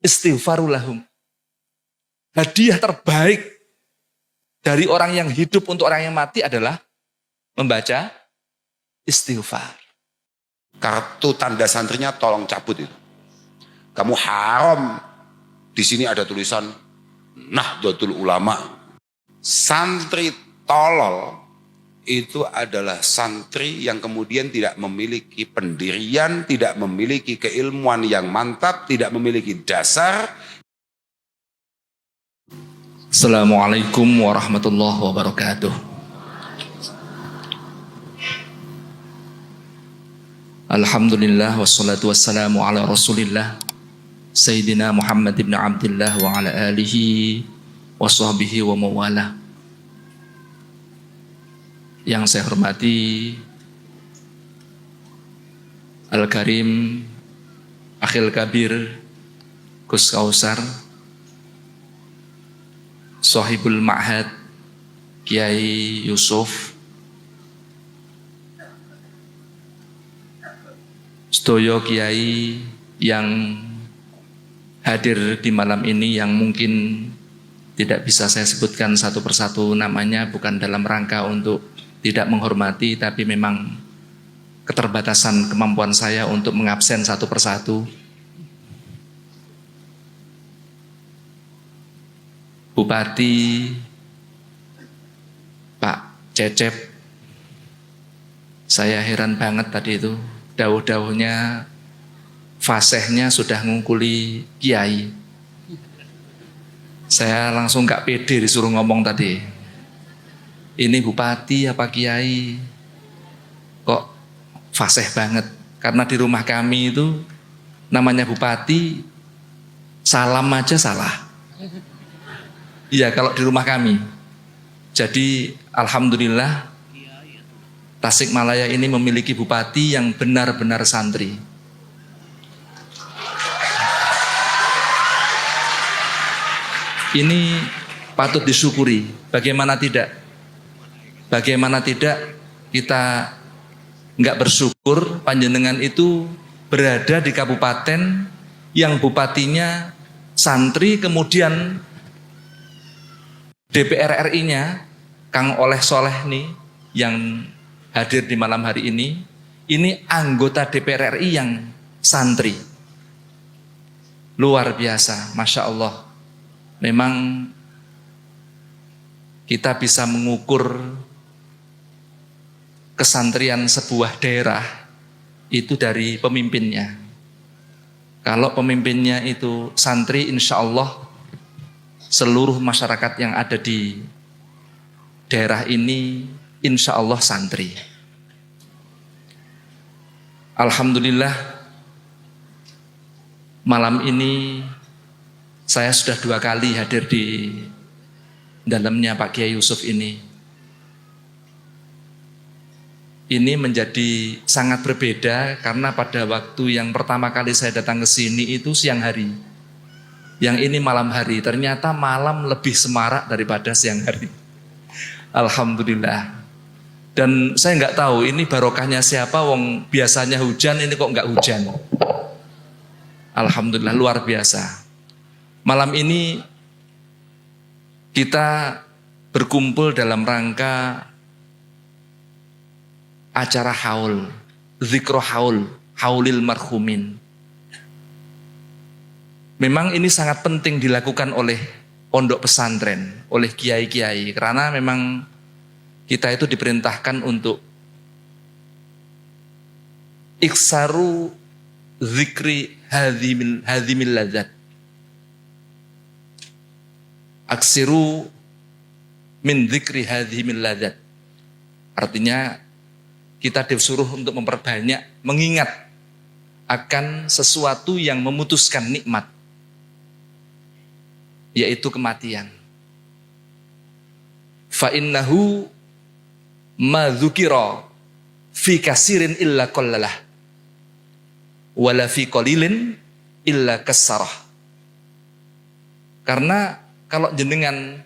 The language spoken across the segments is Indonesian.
istighfaru lahum. Hadiah terbaik dari orang yang hidup untuk orang yang mati adalah membaca istighfar. Kartu tanda santrinya tolong cabut itu. Kamu haram. Di sini ada tulisan Nahdlatul Ulama. Santri tolol itu adalah santri yang kemudian tidak memiliki pendirian, tidak memiliki keilmuan yang mantap, tidak memiliki dasar. Assalamualaikum warahmatullahi wabarakatuh. Alhamdulillah wassalatu wassalamu ala rasulillah Sayyidina Muhammad ibn Abdullah wa ala alihi wa sahbihi wa mawala. Yang saya hormati Al-Karim Akhil Kabir Gus Kausar, Sahibul Ma'had Kiai Yusuf, sedoyo kiai yang hadir di malam ini yang mungkin tidak bisa saya sebutkan satu persatu namanya, bukan dalam rangka untuk tidak menghormati, tapi memang keterbatasan kemampuan saya untuk mengabsen satu persatu. Bupati Pak Cecep, saya heran banget tadi itu, dawuh-dawuhnya fasihnya sudah ngungkuli kiai. Saya langsung gak pede disuruh ngomong tadi. Ini bupati apa kiai? Kok fasih banget? Karena di rumah kami itu namanya bupati, salam aja salah. Iya, kalau di rumah kami. Jadi alhamdulillah Tasikmalaya ini memiliki bupati yang benar-benar santri. Ini patut disyukuri. Bagaimana tidak? Bagaimana tidak kita nggak bersyukur panjenengan itu berada di kabupaten yang bupatinya santri, kemudian DPR RI-nya Kang Oleh Soleh nih yang hadir di malam hari ini anggota DPR RI yang santri. Luar biasa, Masya Allah. Memang kita bisa mengukur kesantrian sebuah daerah itu dari pemimpinnya. Kalau pemimpinnya itu santri, insya Allah seluruh masyarakat yang ada di daerah ini insya Allah santri. Alhamdulillah malam ini saya sudah 2 kali hadir di dalamnya Pak Kiai Yusuf ini. Ini menjadi sangat berbeda karena pada waktu yang pertama kali saya datang ke sini itu siang hari. Yang ini malam hari. Ternyata malam lebih semarak daripada siang hari. Alhamdulillah. Dan saya nggak tahu ini barokahnya siapa, wong biasanya hujan, ini kok nggak hujan. Alhamdulillah, luar biasa. Malam ini kita berkumpul dalam rangka acara haul, zikro haul, haulil marhumin. Memang ini sangat penting dilakukan oleh pondok pesantren, oleh kiai-kiai, karena memang kita itu diperintahkan untuk iksaru zikri hadhimil ladzat. Aksiru min zikri hadhimil ladzat. Artinya kita disuruh untuk memperbanyak mengingat akan sesuatu yang memutuskan nikmat, yaitu kematian. Fa innahu ma dzukira fi kasirin illa qallalah wala fi qalilin illa kassarah. Karena kalau jenengan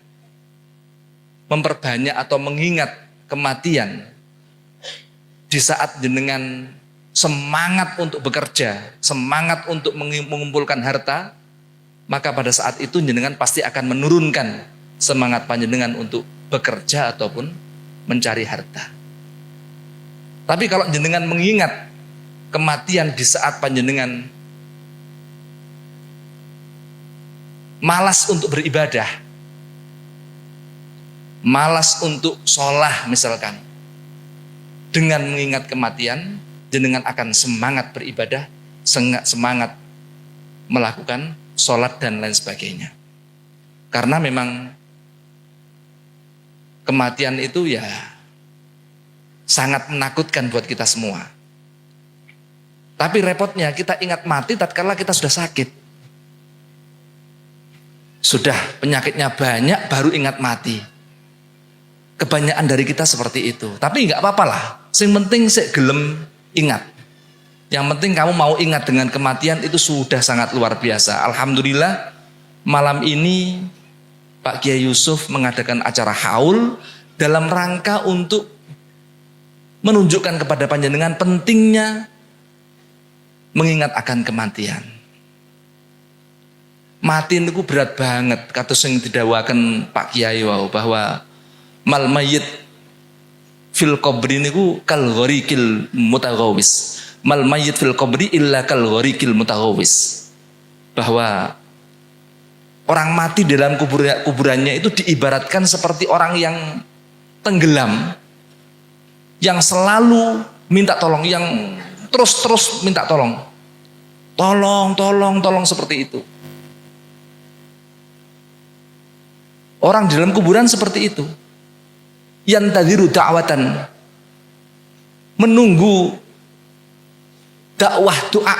memperbanyak atau mengingat kematian di saat jenengan semangat untuk bekerja, semangat untuk mengumpulkan harta, maka pada saat itu jenengan pasti akan menurunkan semangat panjenengan untuk bekerja ataupun mencari harta. Tapi kalau jenengan mengingat kematian di saat panjenengan malas untuk beribadah, malas untuk sholah misalkan, dengan mengingat kematian, jenengan akan semangat beribadah, semangat melakukan sholat dan lain sebagainya. Karena memang kematian itu ya sangat menakutkan buat kita semua. Tapi repotnya kita ingat mati tatkala kita sudah sakit. Sudah penyakitnya banyak baru ingat mati. Kebanyakan dari kita seperti itu. Tapi nggak apa-apa lah. Yang penting sik gelem ingat. Yang penting kamu mau ingat dengan kematian itu sudah sangat luar biasa. Alhamdulillah malam ini Pak Kiai Yusuf mengadakan acara haul dalam rangka untuk menunjukkan kepada panjenengan pentingnya mengingat akan kematian. Mati itu berat banget. Kados sing didhawaken Pak Kiai wau bahwa mal mayyit fil qabri niku kal gharikil mutaghawis. Mal mayyit fil qabri illa kal gharikil mutaghawis. Bahwa orang mati dalam kuburannya itu diibaratkan seperti orang yang tenggelam, yang selalu minta tolong, yang terus minta tolong. Tolong seperti itu. Orang di dalam kuburan seperti itu. Yantadhiru da'watan. Menunggu dakwah doa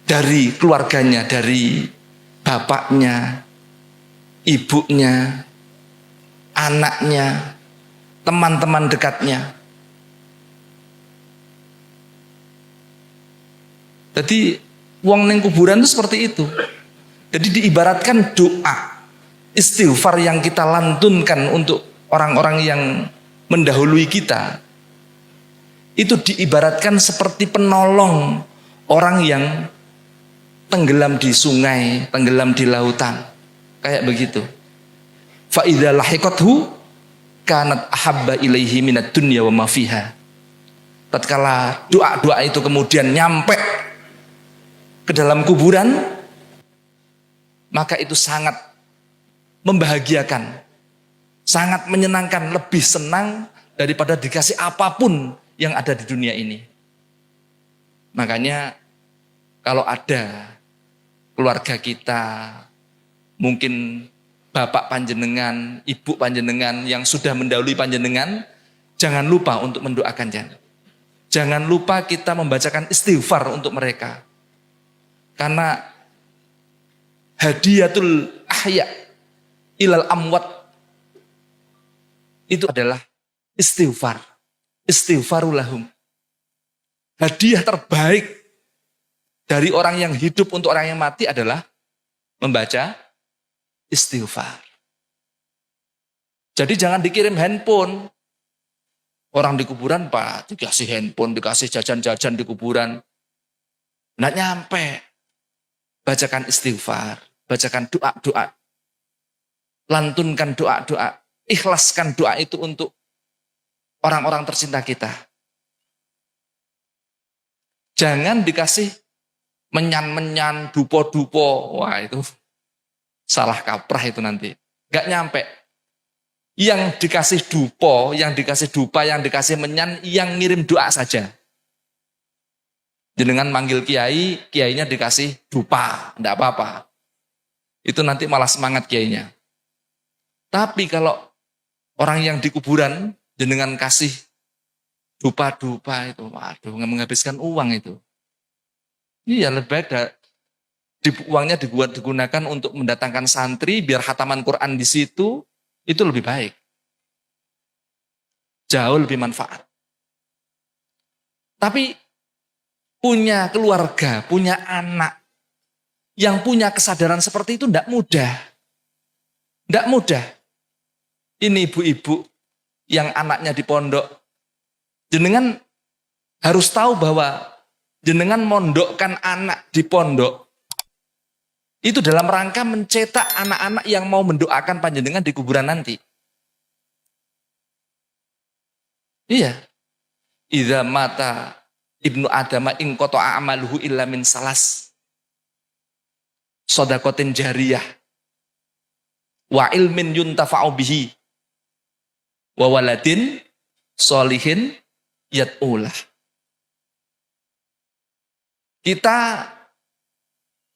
dari keluarganya, dari bapaknya, ibunya, anaknya, teman-teman dekatnya. Jadi wong ning kuburan itu seperti itu. Jadi diibaratkan doa istighfar yang kita lantunkan untuk orang-orang yang mendahului kita. Itu diibaratkan seperti penolong orang yang tenggelam di sungai, tenggelam di lautan. Kayak begitu. Fa idza lahiqathu kanat ahabba ilaihi minad dunya wa ma fiha. Tatkala doa-doa itu kemudian nyampe ke dalam kuburan, maka itu sangat membahagiakan, sangat menyenangkan, lebih senang daripada dikasih apapun yang ada di dunia ini. Makanya kalau ada keluarga kita, mungkin bapak panjenengan, ibu panjenengan yang sudah mendahului panjenengan, jangan lupa untuk mendoakan jangan. Jangan lupa kita membacakan istighfar untuk mereka. Karena hadiyatul ahya ilal amwat itu adalah istighfar. Istighfarulahum. Hadiah terbaik dari orang yang hidup untuk orang yang mati adalah membaca istighfar. Jadi jangan dikirim handphone. Orang di kuburan Pak, dikasih handphone, dikasih jajan-jajan di kuburan. Nggak nyampe. Bacakan istighfar, bacakan doa-doa. Lantunkan doa-doa. Ikhlaskan doa itu untuk orang-orang tercinta kita. Jangan dikasih menyan-menyan, dupo-dupo. Wah itu salah kaprah itu nanti. Gak nyampe. Yang dikasih dupo, yang dikasih dupa, yang dikasih menyan, yang ngirim doa saja. Jenengan manggil kiai, kiainya dikasih dupa, enggak apa-apa. Itu nanti malah semangat kiainya. Tapi kalau orang yang di kuburan, jenengan kasih dupa-dupa itu, waduh, menghabiskan uang itu. Iya, lebih baik uangnya digunakan untuk mendatangkan santri, biar khataman Quran di situ, itu lebih baik. Jauh lebih manfaat. Tapi punya keluarga, punya anak, yang punya kesadaran seperti itu tidak mudah. Tidak mudah. Ini ibu-ibu yang anaknya di pondok. Jenengan harus tahu bahwa jenengan mondokkan anak di pondok Itu dalam rangka mencetak anak-anak yang mau mendoakan panjenengan di kuburan nanti. Iya. Idza mata ibnu adama in qata'a amaluhu illa min salas. Shadaqatin jariyah wa ilmin yuntafa'u bihi wa waladin sholihin yad'ulah. Kita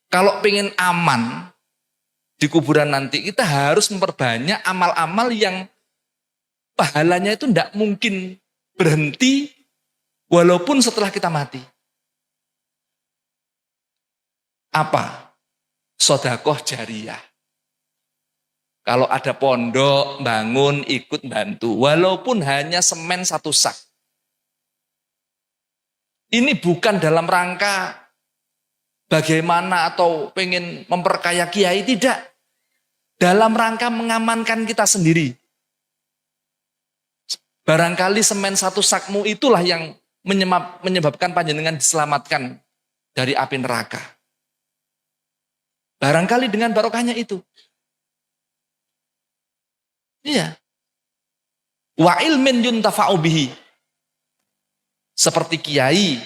kalau pengen aman di kuburan nanti, kita harus memperbanyak amal-amal yang pahalanya itu tidak mungkin berhenti walaupun setelah kita mati. Apa? Sodakoh jariyah. Kalau ada pondok, bangun, ikut bantu. Walaupun hanya semen 1 sak. Ini bukan dalam rangka bagaimana atau pengen memperkaya kiai, tidak. Dalam rangka mengamankan kita sendiri. Barangkali semen 1 sakmu itulah yang menyebabkan panjenengan diselamatkan dari api neraka. Barangkali dengan barokahnya itu. Iya. Wa ilmin yuntafa'u bihi. Seperti kiai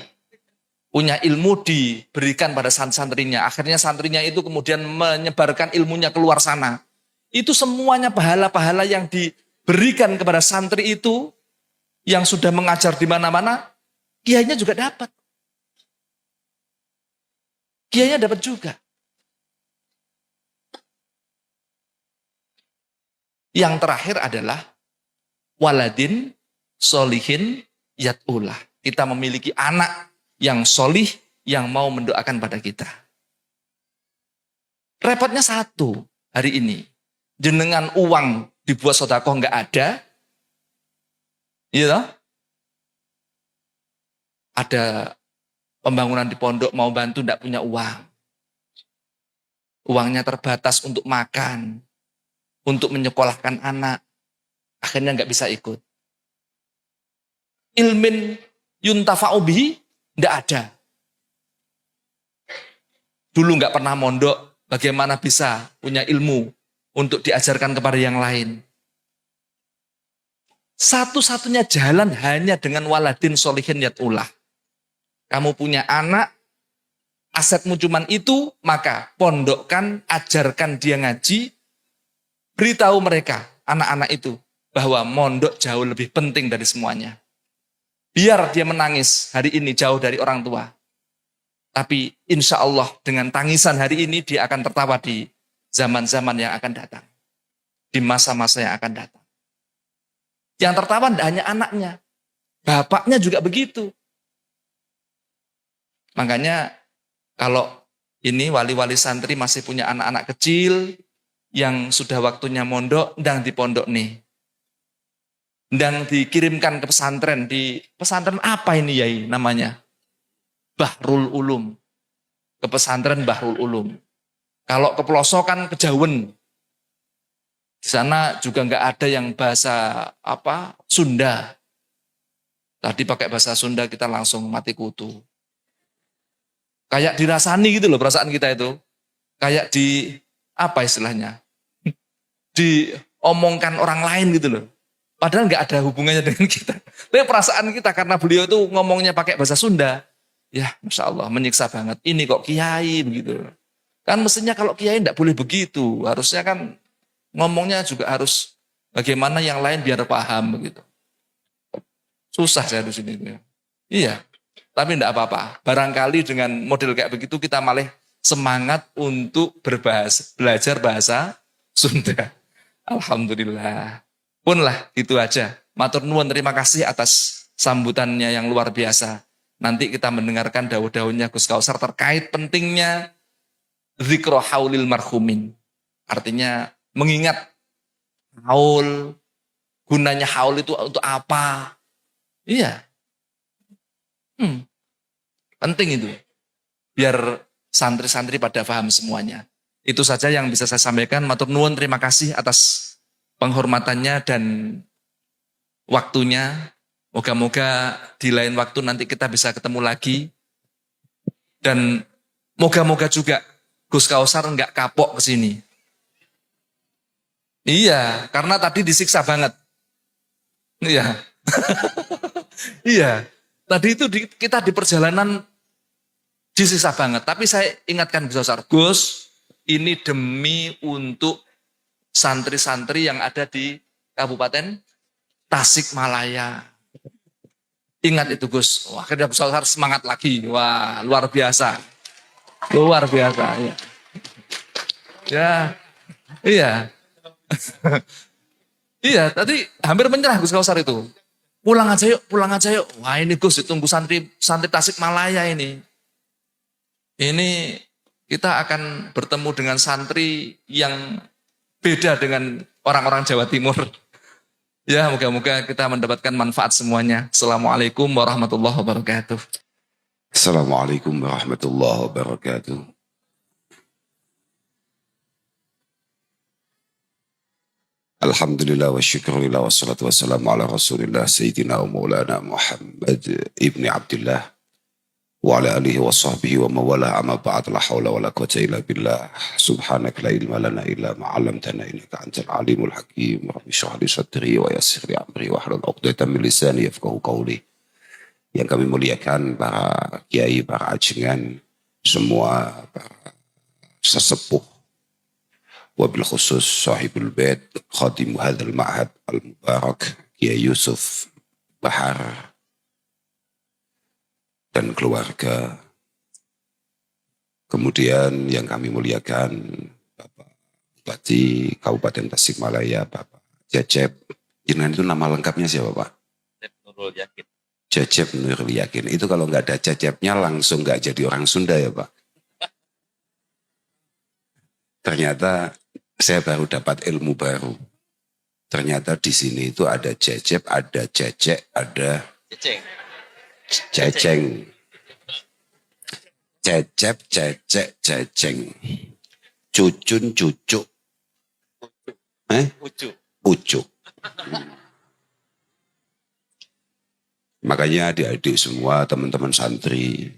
punya ilmu diberikan pada santrinya. Akhirnya santrinya itu kemudian menyebarkan ilmunya keluar sana. Itu semuanya pahala-pahala yang diberikan kepada santri itu yang sudah mengajar di mana-mana, kiainya juga dapat. Kiainya dapat juga. Yang terakhir adalah waladin solihin yad'ulah. Kita memiliki anak yang solih, yang mau mendoakan pada kita. Repotnya satu hari ini. Jenengan uang dibuat sedekah nggak ada. Iya toh? Ada pembangunan di pondok mau bantu nggak punya uang. Uangnya terbatas untuk makan, untuk menyekolahkan anak. Akhirnya nggak bisa ikut. Ilmin yuntafa'u bihi nggak ada. Dulu nggak pernah mondok, bagaimana bisa punya ilmu untuk diajarkan kepada yang lain. Satu-satunya jalan hanya dengan waladin solihin yad'ulah. Kamu punya anak, asetmu cuman itu, maka pondokkan, ajarkan dia ngaji, beritahu mereka, anak-anak itu, bahwa mondok jauh lebih penting dari semuanya. Biar dia menangis hari ini jauh dari orang tua. Tapi insya Allah dengan tangisan hari ini dia akan tertawa di zaman-zaman yang akan datang. Di masa-masa yang akan datang. Yang tertawa tidak hanya anaknya. Bapaknya juga begitu. Makanya kalau ini wali-wali santri masih punya anak-anak kecil yang sudah waktunya mondok, ndang di pondok nih. Ndang dikirimkan ke pesantren. Di pesantren apa ini Yai namanya? Bahrul Ulum. Ke pesantren Bahrul Ulum. Kalau ke pelosokan kejauhan. Di sana juga nggak ada yang bahasa Sunda. Tadi pakai bahasa Sunda kita langsung mati kutu. Kayak dirasani gitu loh perasaan kita itu. Kayak istilahnya? Diomongkan orang lain gitu loh. Padahal nggak ada hubungannya dengan kita. Tapi perasaan kita karena beliau itu ngomongnya pakai bahasa Sunda. Ya Masya Allah menyiksa banget. Ini kok kiai begitu. Kan mestinya kalau kiai nggak boleh begitu. Harusnya kan ngomongnya juga harus bagaimana yang lain biar paham begitu. Susah saya di sini. Iya. Tapi enggak apa-apa. Barangkali dengan model kayak begitu kita malah semangat untuk belajar bahasa Sunda. Alhamdulillah. Punlah itu aja. Matur nuwun, terima kasih atas sambutannya yang luar biasa. Nanti kita mendengarkan dawuh-dawuhnya Gus Kausar terkait pentingnya zikro haulil marhumin. Artinya mengingat haul, gunanya haul itu untuk apa? Iya. Penting itu. Biar santri-santri pada paham semuanya. Itu saja yang bisa saya sampaikan. Matur nuwun, terima kasih atas penghormatannya dan waktunya. Moga-moga di lain waktu nanti kita bisa ketemu lagi. Dan moga-moga juga Gus Kausar nggak kapok ke sini. Iya, karena tadi disiksa banget. Iya. Iya. Tadi itu kita di perjalanan disiksa banget. Tapi saya ingatkan Gus Kausar, Gus, ini demi untuk santri-santri yang ada di Kabupaten Tasikmalaya. Ingat itu Gus. Wah, akhirnya Gus Kausar semangat lagi. Wah, luar biasa. Luar biasa. Ya. Ya. Iya. Iya, tadi hampir menyerah Gus Kausar itu. Pulang aja yuk, pulang aja yuk. Wah ini Gus, ditunggu santri Tasikmalaya ini. Ini kita akan bertemu dengan santri yang beda dengan orang-orang Jawa Timur. Ya, moga-moga kita mendapatkan manfaat semuanya. Assalamualaikum warahmatullahi wabarakatuh. Assalamualaikum warahmatullahi wabarakatuh. Alhamdulillah wa syukurillah wassalatu wassalamu ala rasulillah Sayyidina wa maulana Muhammad ibni Abdullah wa ala alihi wa sahbihi wa mawala amma ba'd la hawla wa la quwwata illa billah subhanaka la ilma lana illa ma 'allamtana innaka antal alimul hakim rabbi shrah li sadri wa yassir li amri wa hlul 'uqdatam min lisani yafqahu qawli. Yang kami muliakan para kiai, para ajengan, semua para sesepuh, wabil khusus sahibul bait khadim hadzal ma'had al-mubarak Kiai Yusuf Bahar dan keluarga. Kemudian yang kami muliakan Bapak Bupati Kabupaten Tasikmalaya, Bapak Cecep. Jenengan itu nama lengkapnya siapa Pak? Cecep Nurul Yakin. Cecep Nurul Yakin. Itu kalau nggak ada Cecepnya langsung nggak jadi orang Sunda ya Pak? Ternyata saya baru dapat ilmu baru. Ternyata di sini itu ada Cecep, ada Cecek, ada Ceceng. Cecep, Cecek, Ceceng. Cucun, cucuk. Ucuk. Makanya adik-adik semua, teman-teman santri,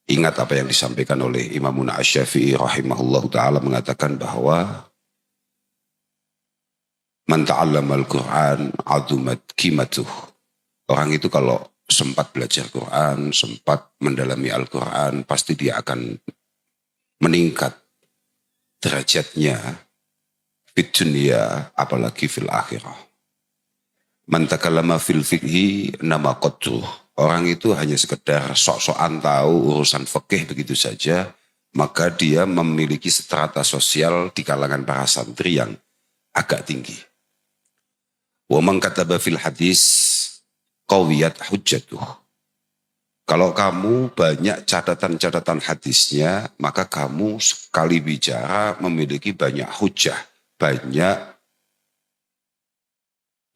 ingat apa yang disampaikan oleh Imamuna Asy-Syafi'i rahimahullahu ta'ala mengatakan bahwa man ta'allamal Qur'an azumat qimatuh. Orang itu kalau sempat belajar Quran, sempat mendalami Al-Quran, pasti dia akan meningkat derajatnya fid dunya apalagi fil akhirah. Man takallama fil fiqhi nama qadruh. Orang itu hanya sekedar sok-sokan tahu urusan fikih begitu saja, maka dia memiliki strata sosial di kalangan para santri yang agak tinggi. Wa man kataba fil hadis qawiyat hujjatuh. Kalau kamu banyak catatan-catatan hadisnya, maka kamu sekali bicara memiliki banyak hujjah, banyak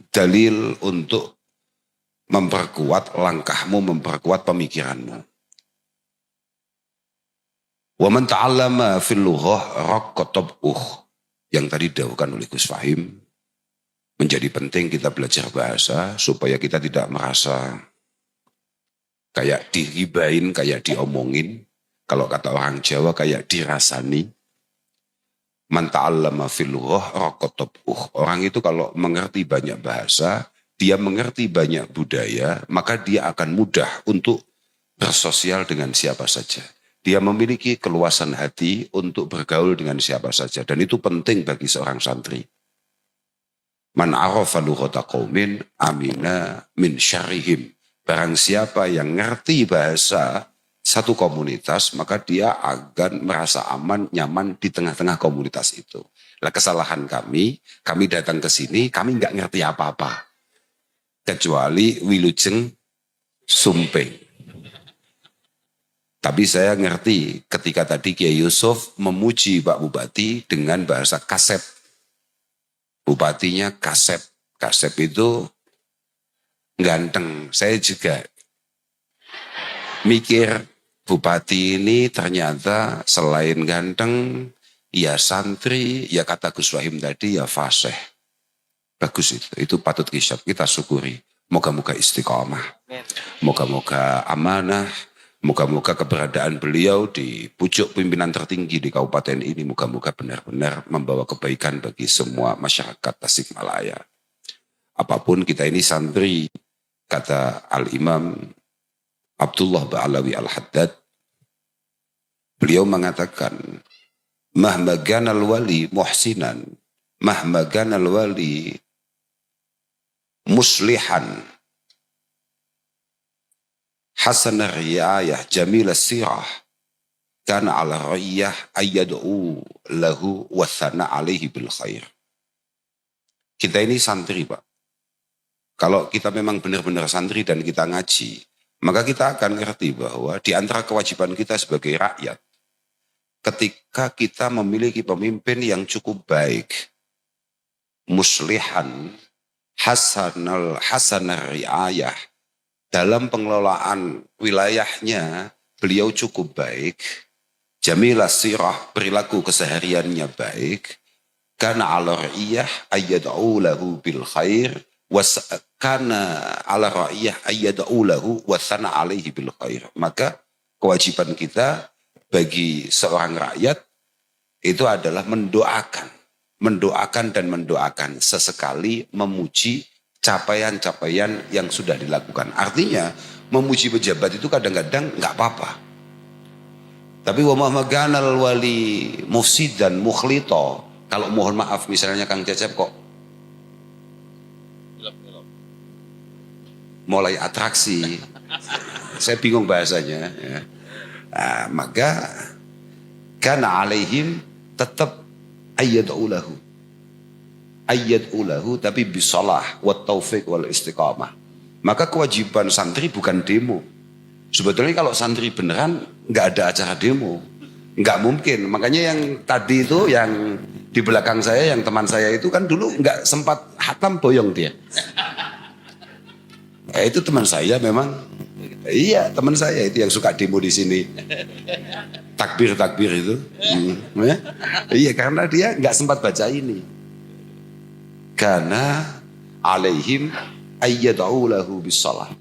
dalil untuk memperkuat langkahmu, memperkuat pemikiranmu. Wa man ta'allama fil lughah raqqa tab'uh. Yang tadi didahulukan oleh Gus Fahim, menjadi penting kita belajar bahasa supaya kita tidak merasa kayak diribain, kayak diomongin. Kalau kata orang Jawa kayak dirasani. Man ta'allama fil lughah raqqa tab'uh. Orang itu kalau mengerti banyak bahasa, dia mengerti banyak budaya, maka dia akan mudah untuk bersosial dengan siapa saja. Dia memiliki keluasan hati untuk bergaul dengan siapa saja. Dan itu penting bagi seorang santri. Man arafa lughata qaumin amina min syarrihim. Barang siapa yang ngerti bahasa satu komunitas, maka dia akan merasa aman, nyaman di tengah-tengah komunitas itu. Lah kesalahan kami datang ke sini, kami nggak ngerti apa-apa. Kecuali wilujeng sumping. Tapi saya ngerti ketika tadi Kiai Yusuf memuji Pak Bupati dengan bahasa kasep. Bupatinya kasep. Kasep itu ganteng. Saya juga mikir Bupati ini ternyata selain ganteng, ya santri, ya kata Gus Wahim tadi, ya fasih. Bagus itu patut kita syukuri. Moga-moga istiqomah. Moga-moga amanah. Moga-moga keberadaan beliau di pucuk pimpinan tertinggi di kabupaten ini moga-moga benar-benar membawa kebaikan bagi semua masyarakat Tasikmalaya. Apapun kita ini santri, kata Al-Imam Abdullah Ba'alawi Al-Haddad, beliau mengatakan, mahma ganal wali muhsinan, mahma ganal wali muslihan, hasan riayah jamil sirah, kana ala ra'iyah ayyad'u lahu wa thana alaihi bil khair. Kita ini santri, Pak. Kalau kita memang benar-benar santri dan kita ngaji, maka kita akan ngerti bahwa di antara kewajiban kita sebagai rakyat, ketika kita memiliki pemimpin yang cukup baik, muslihan, hasanal riayah, dalam pengelolaan wilayahnya beliau cukup baik, jamilah sirah, perilaku kesehariannya baik, kana ala ra'iyah ayyad'u lahu bil khair, kana ala ra'iyah ayyad'u lahu wa thana alaihi bil khair. Maka kewajiban kita bagi seorang rakyat itu adalah mendoakan dan mendoakan, sesekali memuji capaian-capaian yang sudah dilakukan. Artinya memuji pejabat itu kadang-kadang nggak apa-apa. Tapi wa mahmaganal wali mufsid dan mukhlito, kalau mohon maaf misalnya Kang Cecep kok mulai atraksi, saya bingung bahasanya ya. Nah, maka kana alaihim tetap ayyad'ulahu tapi bisalah wa taufiq wal istiqamah. Maka kewajiban santri bukan demo. Sebetulnya kalau santri beneran nggak ada acara demo, nggak mungkin. Makanya yang tadi itu yang di belakang saya, yang teman saya itu kan dulu nggak sempat hatam boyong dia. Itu teman saya memang. Iya, teman saya itu yang suka demo di sini. Takbir itu. Iya, karena dia nggak sempat baca ini. Karena alaihim ayyad'u lahu bisalah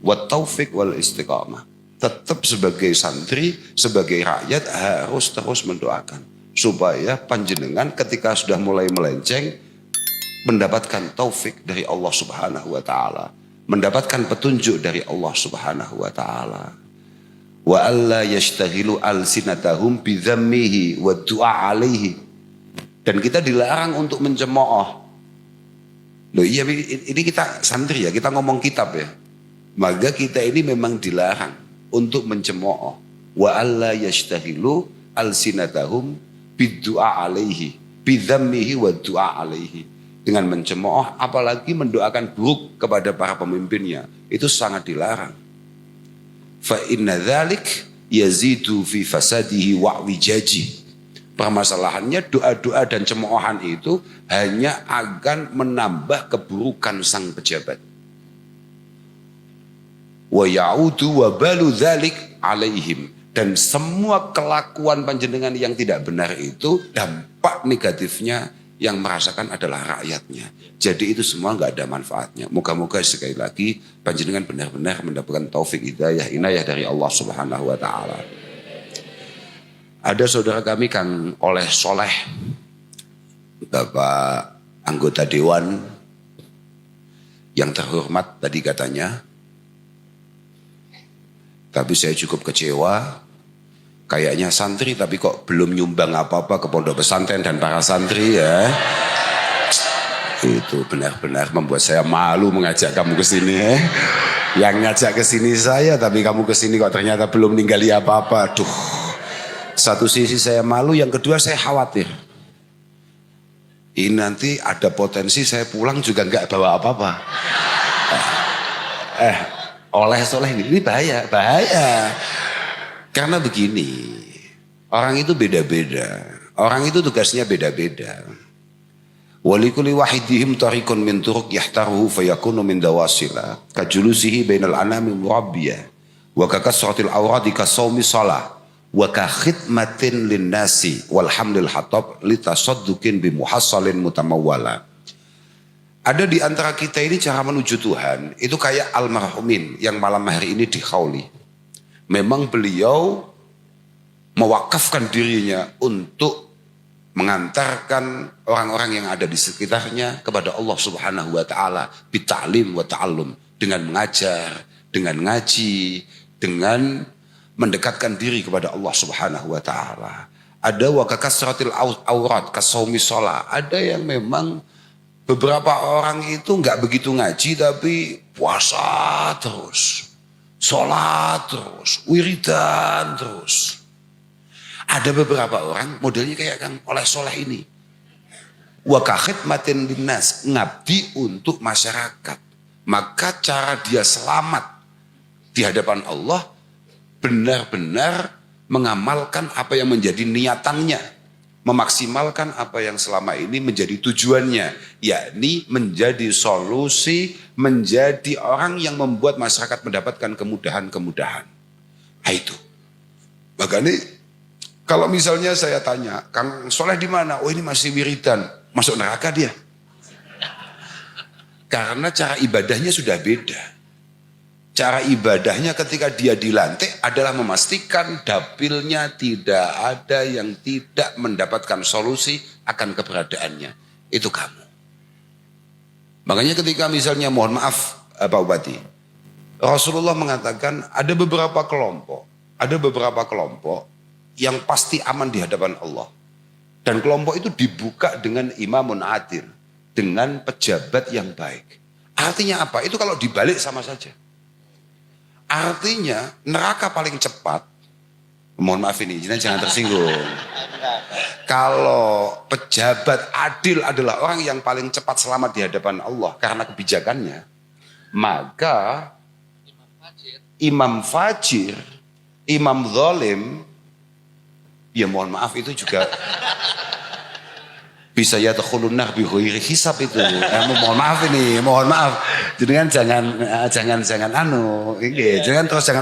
wa taufiq wal istiqamah. Tetap sebagai santri, sebagai rakyat harus terus mendoakan supaya panjenengan ketika sudah mulai melenceng mendapatkan taufik dari Allah Subhanahu wa taala, mendapatkan petunjuk dari Allah Subhanahu wa taala. Wa alla yashtahilu alsinatahum bidzammihi wa du'a alaihi. Dan kita dilarang untuk mencemooh. Loh iya, ini kita santri ya, kita ngomong kitab ya. Maka kita ini memang dilarang untuk mencemooh. Wa alla yashtahilu alsinatahum biddu'a alaihi, bidzammihi wa du'a alaihi. Dengan mencemooh, apalagi mendoakan buruk kepada para pemimpinnya, itu sangat dilarang. Fa inna dzalik yazidu fi fasadihi wa wijaji. Permasalahannya doa-doa dan cemoohan itu hanya akan menambah keburukan sang pejabat. Wa ya'udu wa balu dzalik alaihim. Dan semua kelakuan panjenengan yang tidak benar itu dampak negatifnya yang merasakan adalah rakyatnya. Jadi itu semua nggak ada manfaatnya. Moga-moga sekali lagi panjenengan benar-benar mendapatkan taufik hidayah inayah dari Allah Subhanahu wa taala. Ada saudara kami Kang Oleh Soleh, Bapak anggota Dewan yang terhormat tadi katanya. Tapi saya cukup kecewa, kayaknya santri tapi kok belum nyumbang apa-apa ke pondok pesantren dan para santri ya. Itu benar-benar membuat saya malu mengajak kamu ke sini ya. Yang ngajak ke sini saya tapi kamu ke sini kok ternyata belum ninggali apa-apa. Duh. Satu sisi saya malu, yang kedua saya khawatir. Ini nanti ada potensi saya pulang juga nggak bawa apa-apa. Oleh Soleh ini bahaya. Karena begini, orang itu beda-beda. Orang itu tugasnya beda-beda. Walikuli wahidihim tarikun min turuk yahtaruhu fayakunu min dawasila. Kajulusihi bainal anami murabbiyah. Wa kakasratil awradi kasawmi salah. Wa ka khidmatin linnasi walhamdul hatab litasadduqin bimuhassalin mutamawwala. Ada di antara kita ini cara menuju Tuhan itu kayak almarhumin yang malam hari ini di Khawli. memang beliau mewakafkan dirinya untuk mengantarkan orang-orang yang ada di sekitarnya kepada Allah Subhanahu wa taala bita'lim wa ta'allum, dengan mengajar, dengan ngaji, dengan mendekatkan diri kepada Allah Subhanahu wa taala. Ada wa kasratil aurat kasaumi shalah. Ada yang memang beberapa orang itu nggak begitu ngaji tapi puasa terus, sholat terus, wiridan terus. Ada beberapa orang modelnya kayak Kang Oleh Soleh ini. Wa kakhidmatin linnas, ngabdi untuk masyarakat. Maka cara dia selamat di hadapan Allah benar-benar mengamalkan apa yang menjadi niatannya, memaksimalkan apa yang selama ini menjadi tujuannya, yakni menjadi solusi, menjadi orang yang membuat masyarakat mendapatkan kemudahan-kemudahan. Nah itu. Makanya kalau misalnya saya tanya, Kang Soleh di mana? Oh ini masih wiridan, masuk neraka dia. Karena cara ibadahnya sudah beda. Cara ibadahnya ketika dia dilantik adalah memastikan dapilnya tidak ada yang tidak mendapatkan solusi akan keberadaannya. Itu kamu. Makanya ketika misalnya mohon maaf Pak Bupati, Rasulullah mengatakan ada beberapa kelompok yang pasti aman di hadapan Allah. Dan kelompok itu dibuka dengan imamun adil, dengan pejabat yang baik. Artinya apa? Itu kalau dibalik sama saja. Artinya neraka paling cepat, mohon maaf ini, jangan tersinggung. Kalau pejabat adil adalah orang yang paling cepat selamat di hadapan Allah karena kebijakannya, maka imam fajir, imam zalim, ya mohon maaf itu juga bisa ya takhulun nar bi ghairi hisab itu. Mohon maaf. Jangan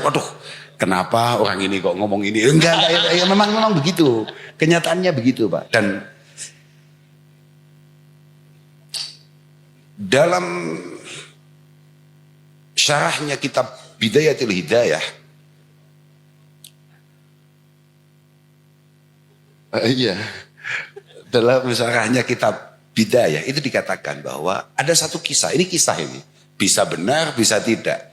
aduh kenapa orang ini kok ngomong ini? Enggak ya memang begitu. Kenyataannya begitu, Pak. Dan dalam syarahnya kitab Bidayatul Hidayah, dalam syarahnya kitab Bidayah itu dikatakan bahwa ada satu kisah. Ini bisa benar, bisa tidak.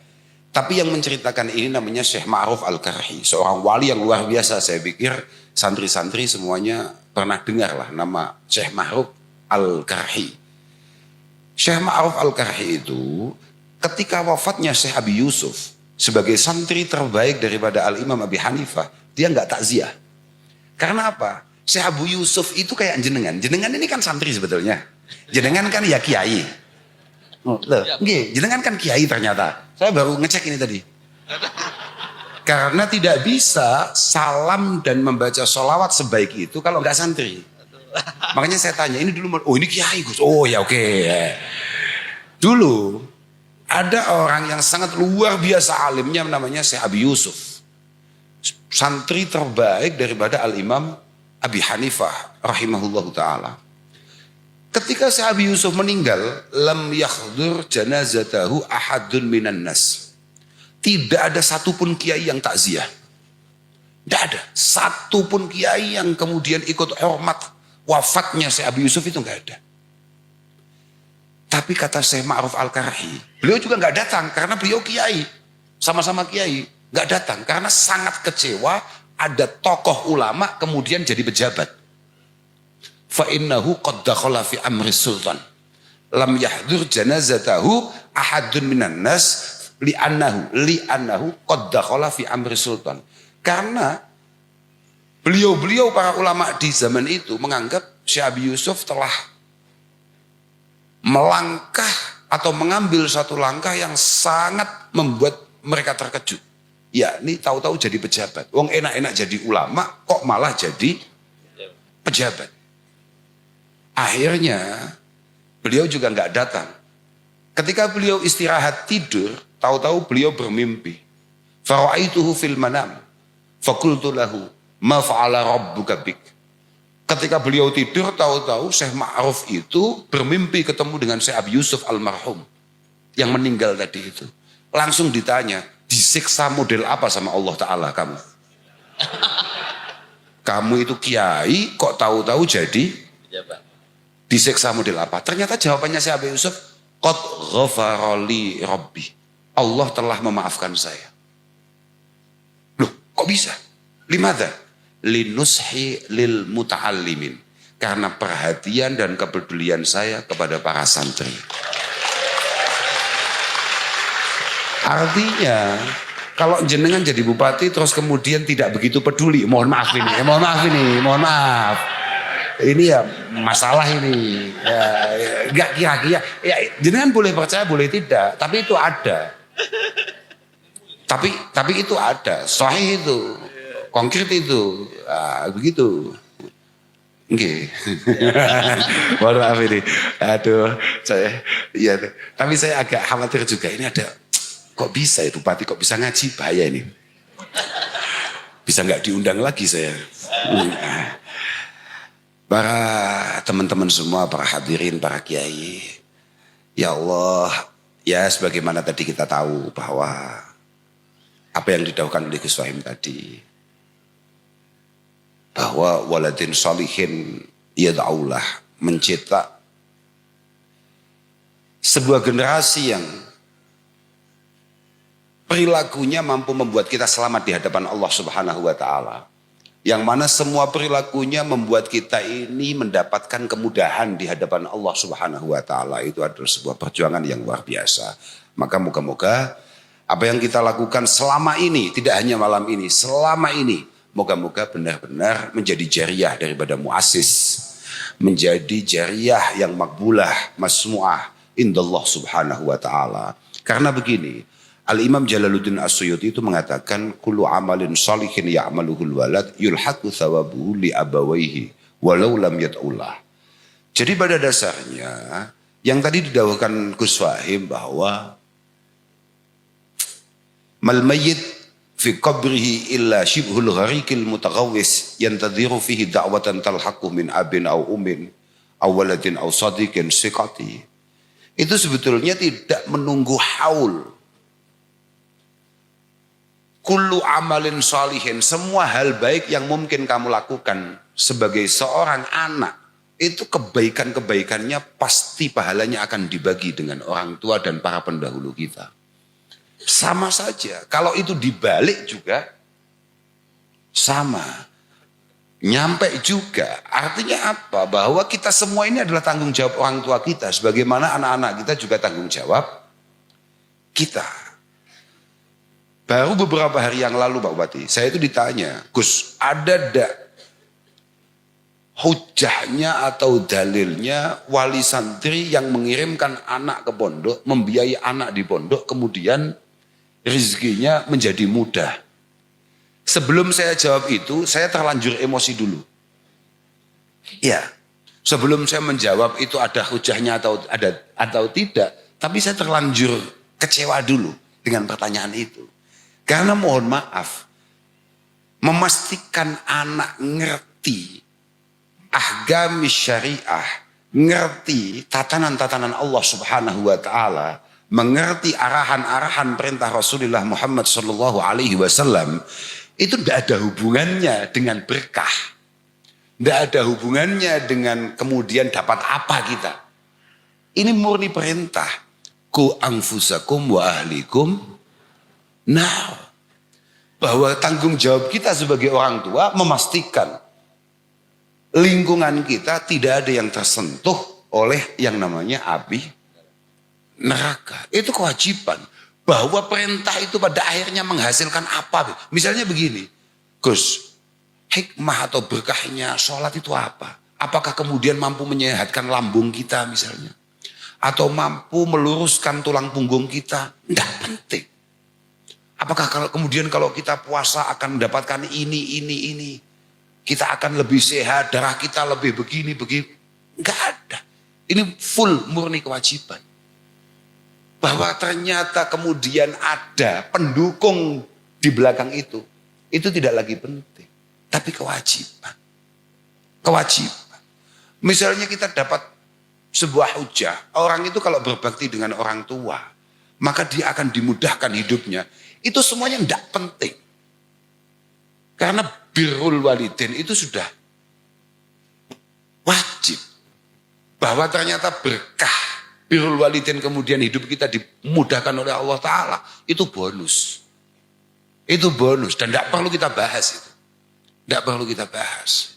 Tapi yang menceritakan ini namanya Syekh Ma'ruf Al-Karhi, seorang wali yang luar biasa. Saya pikir santri-santri semuanya pernah dengar lah nama Syekh Ma'ruf Al-Karhi. Syekh Ma'ruf Al-Karhi itu ketika wafatnya Syekh Abi Yusuf sebagai santri terbaik daripada Al-Imam Abi Hanifah, dia nggak takziah. Karena apa? Syekh Abu Yusuf itu kayak jenengan. Jenengan ini kan santri sebetulnya. Jenengan kan ya kiai. Jenengan kan kiai ternyata. Saya baru ngecek ini tadi. Karena tidak bisa salam dan membaca sholawat sebaik itu kalau nggak santri. Makanya saya tanya, ini dulu, oh ini kiai Gus. Oh ya oke. Dulu ada orang yang sangat luar biasa alimnya namanya Syekh Abi Yusuf. Santri terbaik daripada Al-Imam Abi Hanifah rahimahullahu ta'ala. Ketika Syekh Abi Yusuf meninggal, lam yakhdur janazatahu ahadun minan nas. Tidak ada satupun kiai yang takziah. Tidak ada satupun kiai yang kemudian ikut hormat wafatnya Syekh Abi Yusuf, itu nggak ada. Tapi kata Syekh Ma'ruf Al-Karhi, beliau juga nggak datang karena beliau kiai, sama-sama kiai, nggak datang karena sangat kecewa ada tokoh ulama kemudian jadi pejabat. Fa innahu qad dakhala fi amri sultan. Lam yahdur janazatahu ahadun minan nas li'annahu qad dakhala fi amri sultan. Karena beliau-beliau para ulama di zaman itu menganggap Syekh Abi Yusuf telah melangkah atau mengambil satu langkah yang sangat membuat mereka terkejut. Yakni tahu-tahu jadi pejabat. Wong enak-enak jadi ulama kok malah jadi pejabat. Akhirnya beliau juga nggak datang. Ketika beliau istirahat tidur, tahu-tahu beliau bermimpi. Fara'aituhu fil manam. Fakultu lahu ma fa'ala rabbuka bik. Ketika beliau tidur, tahu-tahu Syekh Ma'ruf itu bermimpi ketemu dengan Syekh Abi Yusuf almarhum yang meninggal tadi itu. Langsung ditanya, di disiksa model apa sama Allah Ta'ala kamu? Kamu itu kiai kok tahu-tahu jadi disiksa model apa? Ternyata jawabannya si Abi Yusuf, qad ghafarali rabbi. Allah telah memaafkan saya. Loh, kok bisa? Limadha? Linushi lil muta'allimin. Karena perhatian dan kepedulian saya kepada para santri. Artinya, kalau jenengan jadi bupati terus kemudian tidak begitu peduli, mohon maaf. Ini ya masalah ini. Ya, enggak kira-kira. Ya, jenengan boleh percaya, boleh tidak, tapi itu ada. Tapi itu ada, sahih itu, konkret itu, begitu. Oke, mohon maaf ini. Aduh, ya. Tapi saya agak khawatir juga. Ini ada, kok bisa ya bupati kok bisa ngaji, bahaya ini. Bisa nggak diundang lagi saya. Para teman-teman semua, para hadirin, para kiai, ya Allah, ya sebagaimana tadi kita tahu bahwa apa yang didahulukan oleh Gus Wahim tadi, bahwa waladin solihin yad'aulah, mencetak sebuah generasi yang perilakunya mampu membuat kita selamat di hadapan Allah Subhanahu wa taala. Yang mana semua perilakunya membuat kita ini mendapatkan kemudahan di hadapan Allah Subhanahu wa taala. Itu adalah sebuah perjuangan yang luar biasa. Maka moga-moga apa yang kita lakukan selama ini, tidak hanya malam ini, selama ini, moga-moga benar-benar menjadi jariah daripada muassis. Menjadi jariah yang makbulah, masmu'ah, indallah subhanahu wa ta'ala. Karena begini, Al-Imam Jalaluddin As-Suyuti itu mengatakan, kullu amalin salihin ya'maluhul walad yulhaqu thawabuhu li abawaihi walau lam yad'ullah. Jadi pada dasarnya, yang tadi didawahkan Gus Wahim bahwa mal mayyit fi qabrihi illa shibhul gharikil mutaghawwis yantadhiru fihi da'watan talhaqu min abin aw ummin aw waladin aw sadiqin siqati. Itu sebetulnya tidak menunggu haul. Kullu amalin salihin, semua hal baik yang mungkin kamu lakukan sebagai seorang anak, itu kebaikan-kebaikannya pasti pahalanya akan dibagi dengan orang tua dan para pendahulu kita. Sama saja, kalau itu dibalik juga sama. Nyampe juga, artinya apa? Bahwa kita semua ini adalah tanggung jawab orang tua kita. Sebagaimana anak-anak kita juga tanggung jawab kita. Baru beberapa hari yang lalu Pak Bupati, saya itu ditanya, Gus, ada enggak hujahnya atau dalilnya wali santri yang mengirimkan anak ke pondok, membiayai anak di pondok, kemudian rezekinya menjadi mudah. Sebelum saya jawab itu, saya terlanjur emosi dulu. Ya, sebelum saya menjawab itu ada hujahnya atau tidak, tapi saya terlanjur kecewa dulu dengan pertanyaan itu. Karena mohon maaf, memastikan anak ngerti ahkam syariah, ngerti tatanan-tatanan Allah Subhanahu wa taala, mengerti arahan-arahan perintah Rasulullah Muhammad sallallahu alaihi wasallam, itu tidak ada hubungannya dengan berkah. Tidak ada hubungannya dengan kemudian dapat apa kita. Ini murni perintah. Ku anfusakum wa ahlikum. Nah, bahwa tanggung jawab kita sebagai orang tua memastikan lingkungan kita tidak ada yang tersentuh oleh yang namanya api neraka. Itu kewajiban. Bahwa perintah itu pada akhirnya menghasilkan apa. Misalnya begini, Gus, hikmah atau berkahnya sholat itu apa? Apakah kemudian mampu menyehatkan lambung kita misalnya? Atau mampu meluruskan tulang punggung kita? Tidak penting. Apakah kalau kita puasa akan mendapatkan ini. Kita akan lebih sehat, darah kita lebih begini. Enggak ada. Ini full murni kewajiban. Bahwa ternyata kemudian ada pendukung di belakang itu tidak lagi penting. Tapi kewajiban. Kewajiban. Misalnya kita dapat sebuah hujah. Orang itu kalau berbakti dengan orang tua, maka dia akan dimudahkan hidupnya. Itu semuanya tidak penting. Karena birrul walidain itu sudah wajib. Bahwa ternyata berkah birrul walidain kemudian hidup kita dimudahkan oleh Allah Ta'ala, itu bonus. Itu bonus dan tidak perlu kita bahas itu. Tidak perlu kita bahas.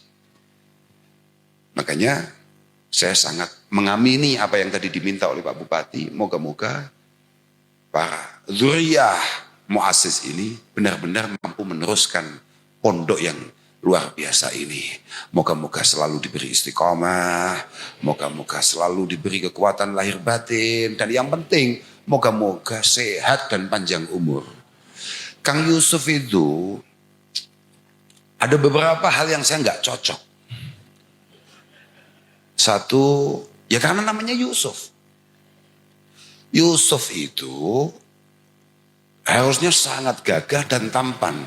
Makanya saya sangat mengamini apa yang tadi diminta oleh Pak Bupati. Moga-moga para dzurriyah muassis ini benar-benar mampu meneruskan pondok yang luar biasa ini. Moga-moga selalu diberi istiqomah. Moga-moga selalu diberi kekuatan lahir batin. Dan yang penting, moga-moga sehat dan panjang umur. Kang Yusuf itu ada beberapa hal yang saya nggak cocok. Satu, ya karena namanya Yusuf. Yusuf itu harusnya sangat gagah dan tampan.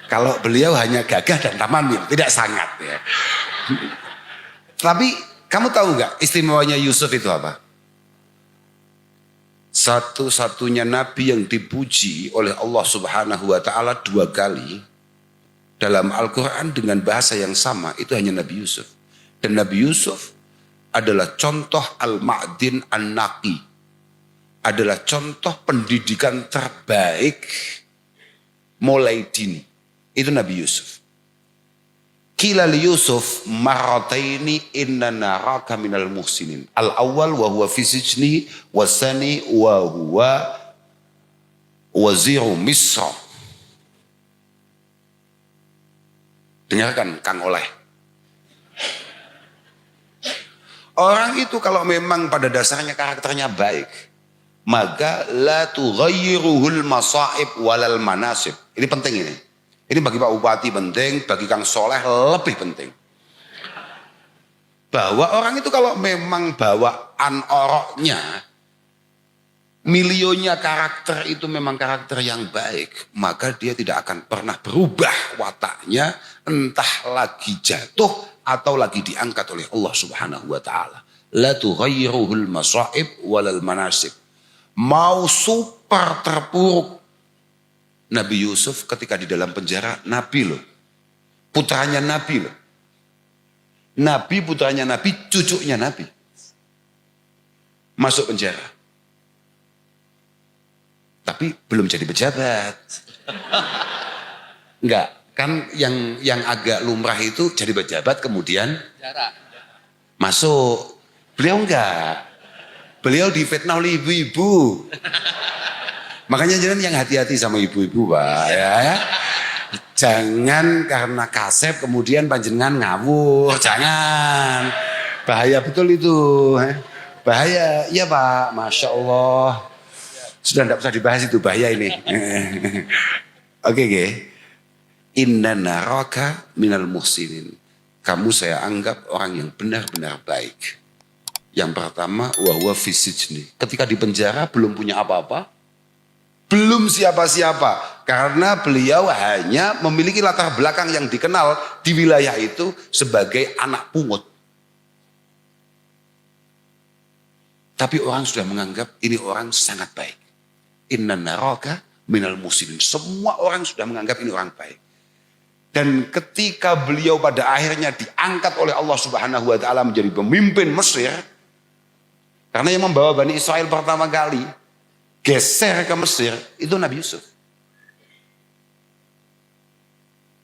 Kalau beliau hanya gagah dan tampan, tidak sangat ya. Tapi kamu tahu nggak istimewanya Yusuf itu apa? Satu-satunya nabi yang dipuji oleh Allah Subhanahu wa Ta'ala 2 kali dalam Al-Quran dengan bahasa yang sama, itu hanya Nabi Yusuf. Dan Nabi Yusuf adalah contoh al-ma'din an-naqi. Adalah contoh pendidikan terbaik mulai dini. Itu Nabi Yusuf. Qila li Yusuf marrataini inna naraka minal muhsinin. Al-awwal wa huwa fi sijni wasani wa huwa waziru Misra. Dengarkan Kang Oleh. Orang itu kalau memang pada dasarnya karakternya baik, maka la tughayyiruhul masaib walal manasib. Ini penting ini. Ini bagi Pak Bupati penting, bagi Kang Soleh lebih penting. Bahwa orang itu kalau memang bawaan oroknya, milionya karakter itu memang karakter yang baik, maka dia tidak akan pernah berubah wataknya, entah lagi jatuh atau lagi diangkat oleh Allah Subhanahu wa Ta'ala. La tughayyiruhul masaib walal manasib. Mau super terpuruk Nabi Yusuf ketika di dalam penjara, Nabi loh. Putranya Nabi loh. Nabi, putranya Nabi, cucunya Nabi. Masuk penjara. Tapi belum jadi pejabat. Enggak, kan yang agak lumrah itu jadi pejabat kemudian masuk. Beliau enggak. Beliau difitnah oleh ibu-ibu. Makanya jangan yang hati-hati sama ibu-ibu, Pak, ya. Jangan karena kasep kemudian panjenengan ngawur, jangan. Bahaya betul itu. Bahaya, iya Pak, Masya Allah. Sudah tidak usah dibahas itu, bahaya ini. Oke. Inna naraka minal muhsinin. Kamu saya anggap orang yang benar-benar baik. Yang pertama, wahwa fisijni. Ketika di penjara belum punya apa-apa. Belum siapa-siapa. Karena beliau hanya memiliki latar belakang yang dikenal di wilayah itu sebagai anak pungut. Tapi orang sudah menganggap ini orang sangat baik. Inna naraka minal muslimin. Semua orang sudah menganggap ini orang baik. Dan ketika beliau pada akhirnya diangkat oleh Allah Subhanahu wa Ta'ala menjadi pemimpin Mesir, karena yang membawa Bani Israel pertama kali geser ke Mesir itu Nabi Yusuf.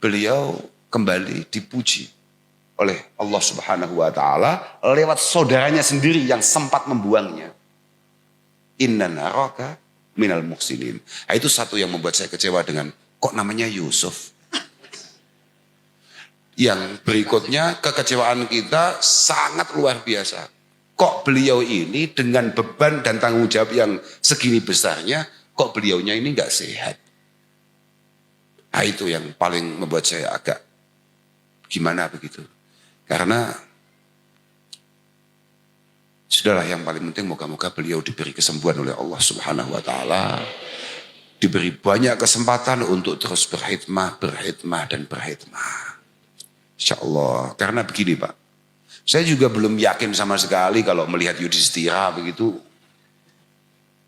Beliau kembali dipuji oleh Allah Subhanahu wa Ta'ala lewat saudaranya sendiri yang sempat membuangnya. Inna naraka minal muhsinin. Nah, itu satu yang membuat saya kecewa dengan kok namanya Yusuf. Yang berikutnya kekecewaan kita sangat luar biasa. Kok beliau ini dengan beban dan tanggung jawab yang segini besarnya, kok beliaunya ini nggak sehat. Nah itu yang paling membuat saya agak gimana begitu. Karena sudahlah, yang paling penting moga-moga beliau diberi kesembuhan oleh Allah Subhanahu wa Ta'ala. Diberi banyak kesempatan untuk terus berkhidmah dan berkhidmah. Insya Allah. Karena begini Pak. Saya juga belum yakin sama sekali kalau melihat Yudhistira begitu.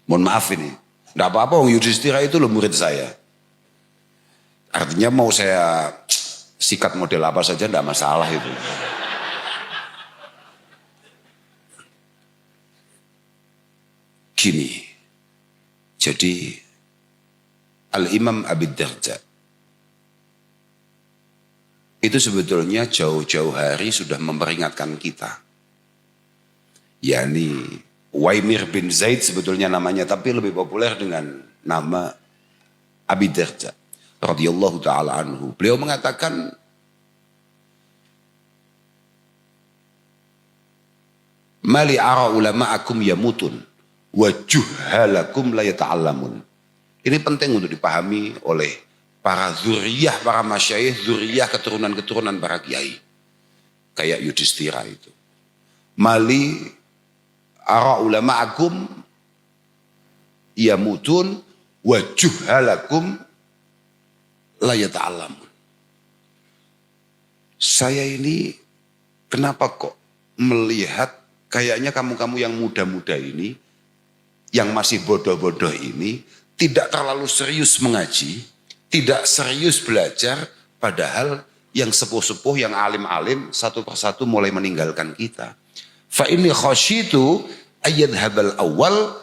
Mohon maaf ini. Tidak apa-apa, Yudhistira itu loh murid saya. Artinya mau saya sikat model apa saja tidak masalah itu. Gini, jadi Al-Imam Abi Darda itu sebetulnya jauh-jauh hari sudah memperingatkan kita. Yani Waimir bin Zaid sebetulnya namanya, tapi lebih populer dengan nama Abi Darda radhiyallahu taala anhu. Beliau mengatakan, "Mali ara ulama'akum yamutun wa juhalakum la yata'allamun." Ini penting untuk dipahami oleh para zuriyah, para masyayikh, zuriyah keturunan-keturunan para kiai. Kayak Yudhistira itu. Mali ara ulama'akum yamutun wa juhalakum la yata'allamun. Saya ini kenapa kok melihat kayaknya kamu-kamu yang muda-muda ini, yang masih bodoh-bodoh ini, tidak terlalu serius mengaji, tidak serius belajar, padahal yang sepuh-sepuh, yang alim-alim, satu persatu mulai meninggalkan kita. Fa inni khasyitu ayyadhabal awal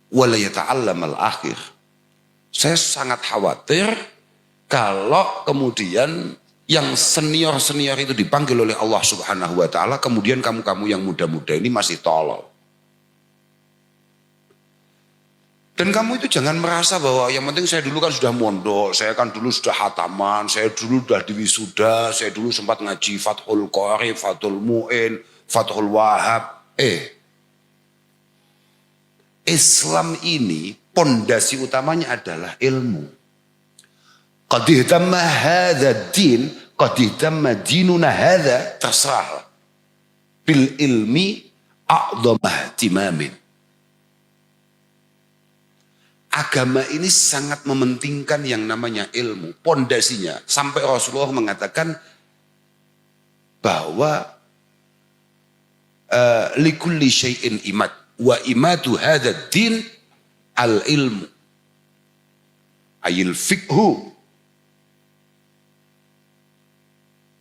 wa la yata'allamal akhir. Saya sangat khawatir kalau kemudian yang senior-senior itu dipanggil oleh Allah Subhanahu wa taala, kemudian kamu-kamu yang muda-muda ini masih tolol. Dan kamu itu jangan merasa bahwa yang penting saya dulu kan sudah mondok, saya kan dulu sudah hataman, saya dulu sudah diwisuda, saya dulu sempat ngaji Fathul Qari, Fathul Mu'in, Fathul Wahab. Islam ini pondasi utamanya adalah ilmu. Qad ihtamma hadha din, qad ihtamma dinuna hadha, terserah. Bil ilmi a'dhamah timamin. Agama ini sangat mementingkan yang namanya ilmu, pondasinya. Sampai Rasulullah mengatakan bahwa likulli syai'in imad wa imatu hadzal din al ilmu ayil fiqhu.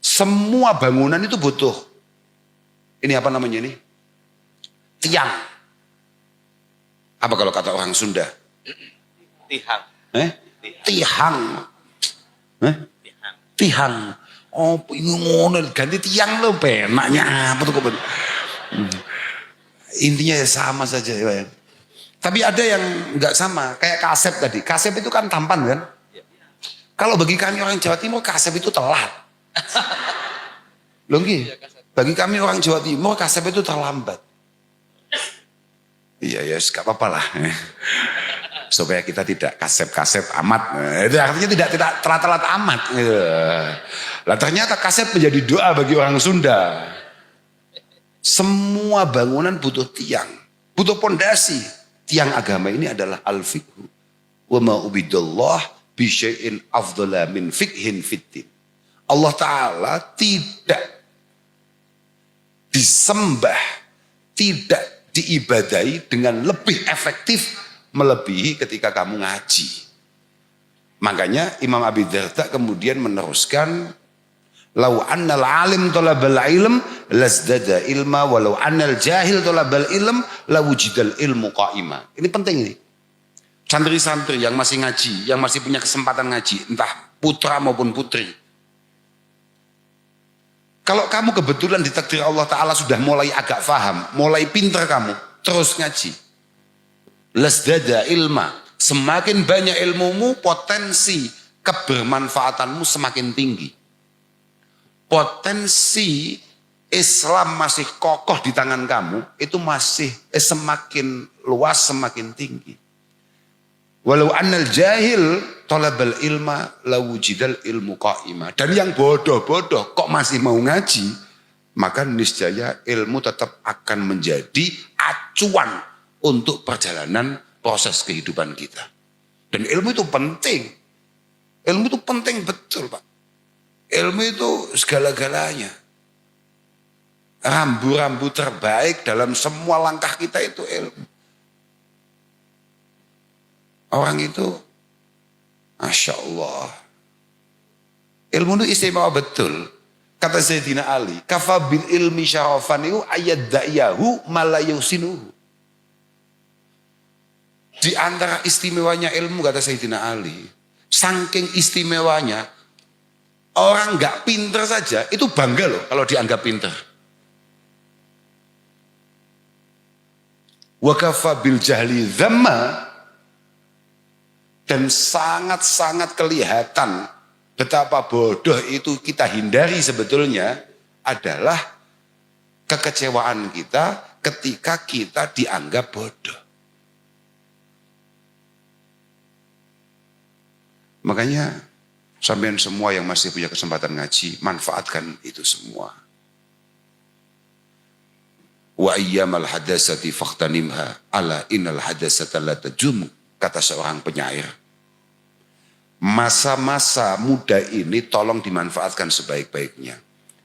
Semua bangunan itu butuh ini apa namanya ini? Tiang. Apa kalau kata orang Sunda? Tihang. Tihang. Tihang. Oh, ini ngono ganti tiang lo penaknya apa tuh kok. Intinya ya sama saja ya. Tapi ada yang enggak sama, kayak kasep tadi. Kasep itu kan tampan kan? Kalau bagi kami orang Jawa Timur kasep itu telat. Loh nggih. Bagi kami orang Jawa Timur kasep itu terlambat. Iya ya, enggak apa-apa lah. Supaya kita tidak kasep-kasep amat. Itu artinya tidak telat-telat amat. Lah ternyata kasep menjadi doa bagi orang Sunda. Semua bangunan butuh tiang, butuh pondasi. Tiang agama ini adalah al-fiqhu. Wa ma ubidallah bi syai'in afdhala min fiqhin fiddin. Allah Ta'ala tidak disembah, tidak diibadai dengan lebih efektif melebihi ketika kamu ngaji. Makanya Imam Abi Darda kemudian meneruskan, lau annal alim talabal ilm lazdada ilma walau annal jahil talabal ilm lawujidal ilmu qaima. Ini penting ini. Santri-santri yang masih ngaji, yang masih punya kesempatan ngaji, entah putra maupun putri. Kalau kamu kebetulan ditakdir Allah Ta'ala sudah mulai agak faham, mulai pintar kamu, terus ngaji. Lazdada ilma, semakin banyak ilmumu, potensi kebermanfaatanmu semakin tinggi. Potensi Islam masih kokoh di tangan kamu, itu masih semakin luas, semakin tinggi. Walau annal jahil talabal ilma lawujidal ilmu qaima. Dan yang bodoh-bodoh kok masih mau ngaji, maka niscaya ilmu tetap akan menjadi acuan untuk perjalanan proses kehidupan kita. Dan ilmu itu penting. Ilmu itu penting betul Pak. Ilmu itu segala-galanya. rambu-rambu terbaik dalam semua langkah kita itu ilmu. Orang itu, Masya Allah, ilmu itu istimewa betul. Kata Sayyidina Ali, kafa bil ilmi syarafan itu ayat da'yahu malayusinuhu. Di antara istimewanya ilmu, kata Sayyidina Ali, saking istimewanya, orang nggak pinter saja itu bangga loh kalau dianggap pinter. Wa kafa bil jahli dhamma, dan sangat-sangat kelihatan betapa bodoh itu kita hindari sebetulnya adalah kekecewaan kita ketika kita dianggap bodoh. Makanya sampean semua yang masih punya kesempatan ngaji, manfaatkan itu semua. Wa iyyamal hadasati faghtanimha ala innal hadasata la tajum, kata seorang penyair. Masa-masa muda ini tolong dimanfaatkan sebaik-baiknya.